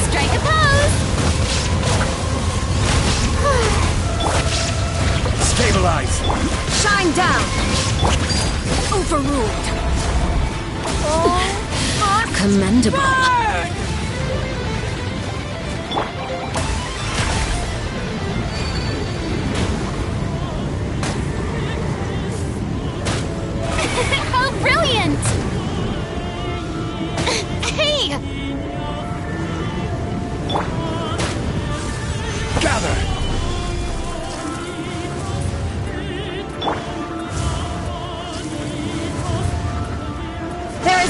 A: Strike a pose!
R: Stabilize!
P: Shine down!
J: Overruled. Commendable.
A: How brilliant! Hey!
R: Gather!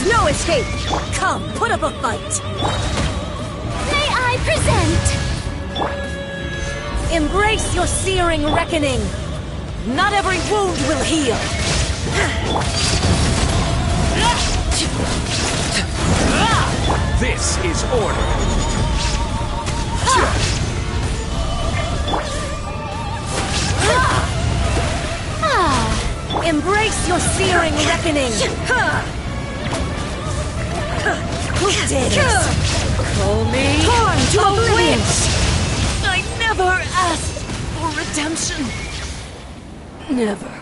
J: no escape! Come, put up a fight!
G: May I present?
J: Embrace your searing reckoning! Not every wound will heal!
R: This is order.
J: Embrace your searing reckoning! Who did it? Call me
P: Torn to
J: a
P: oblivion.
J: witch! I never asked for redemption. Never.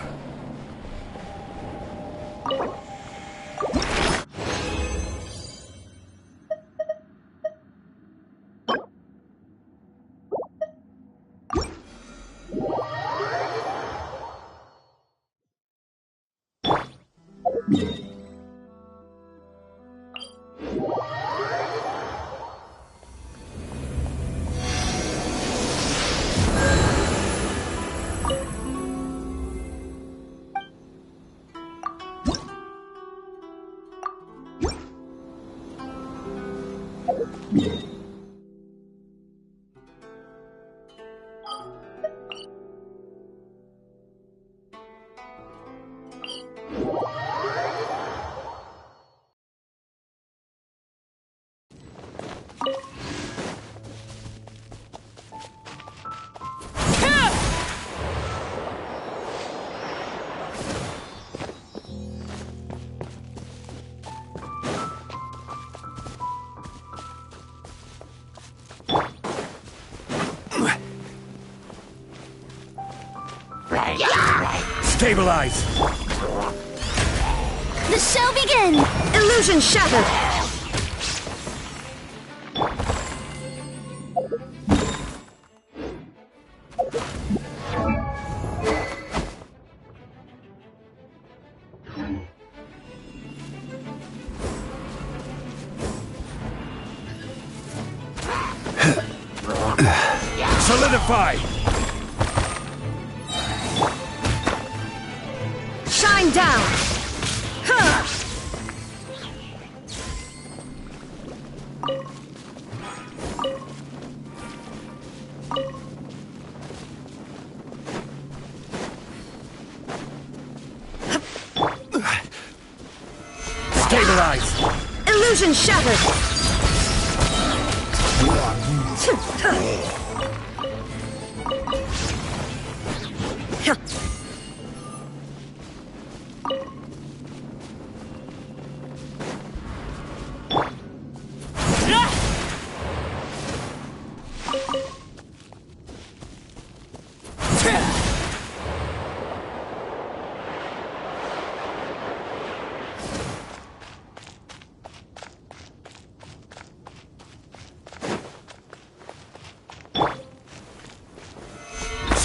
R: Stabilize!
G: The show begins!
P: Illusion shattered!
R: Solidify!
P: Shine down!
R: Stabilize!
P: Illusion shattered!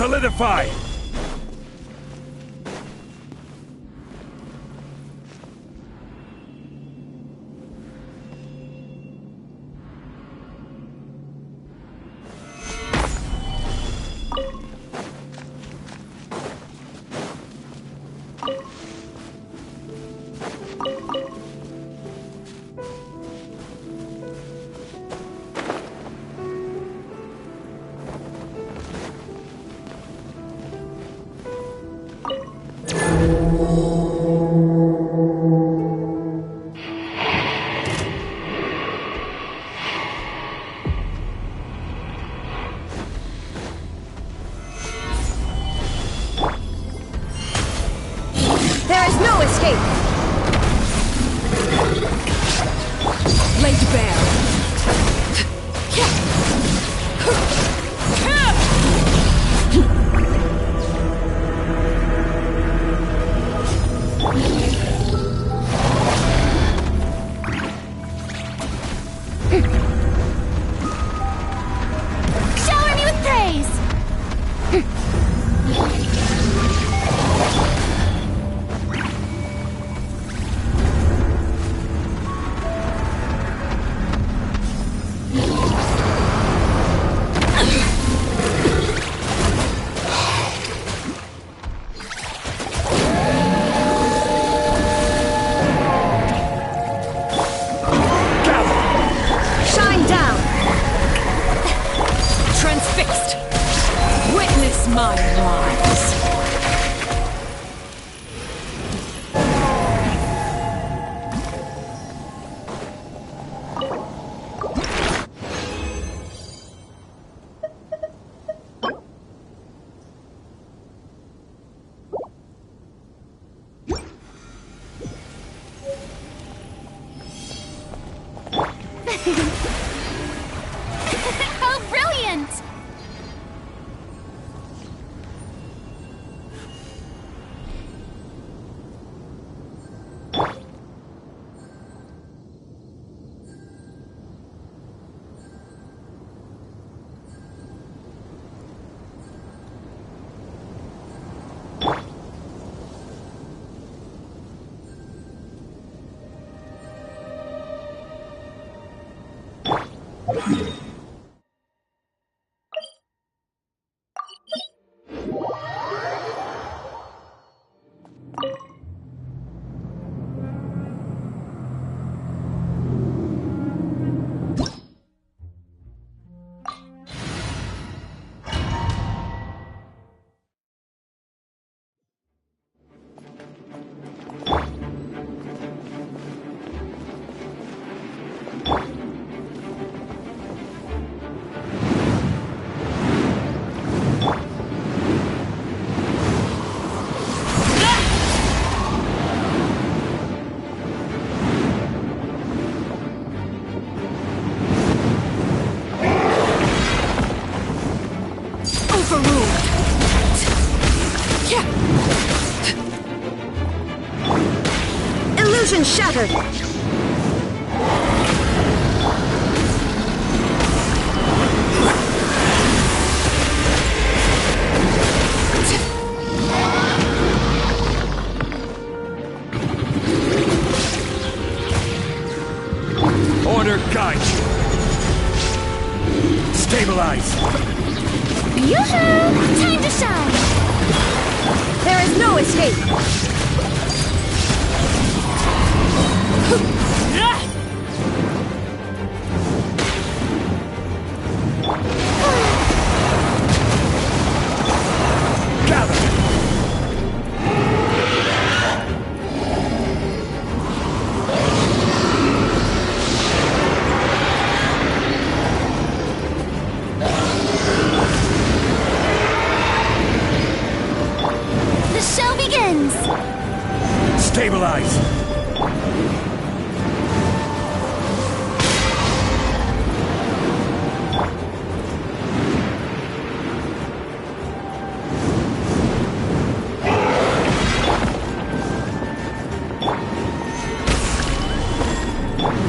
R: Solidify!
P: There is no escape!
J: laid bare.
G: Shower me with praise!
A: Oh, brilliant!
P: Illusion shattered!
R: Order guide you. Stabilize.
A: Yoo-hoo! Time to shine!
J: There is no escape!
A: The show begins!
R: Stabilize.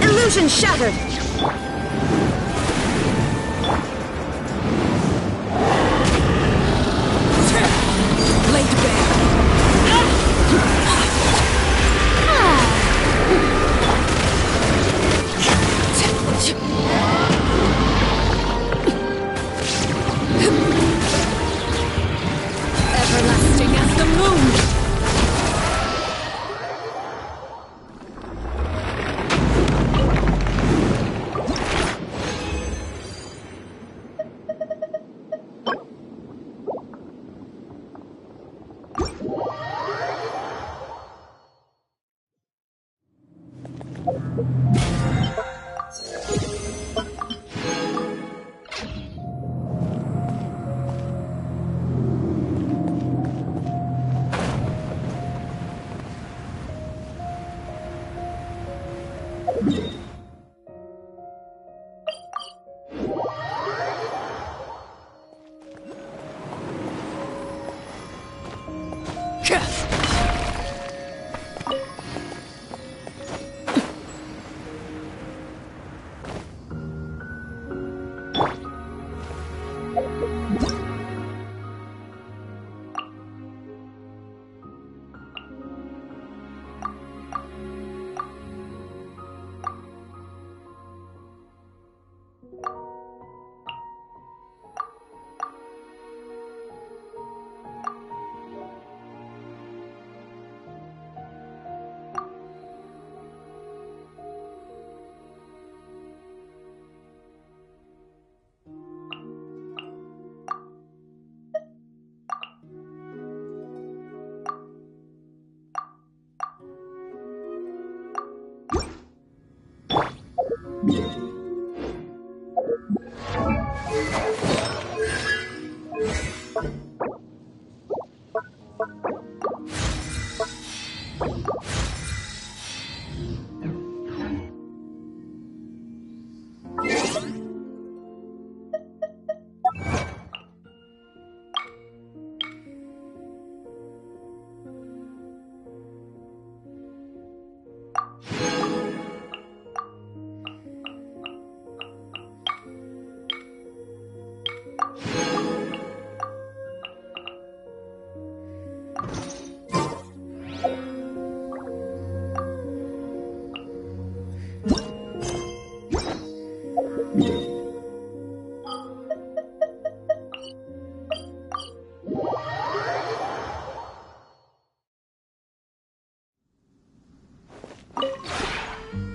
P: Illusion shattered!
J: Laid bare.
B: Everlasting as the moon!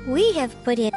K: We have put in...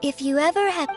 K: If you ever have...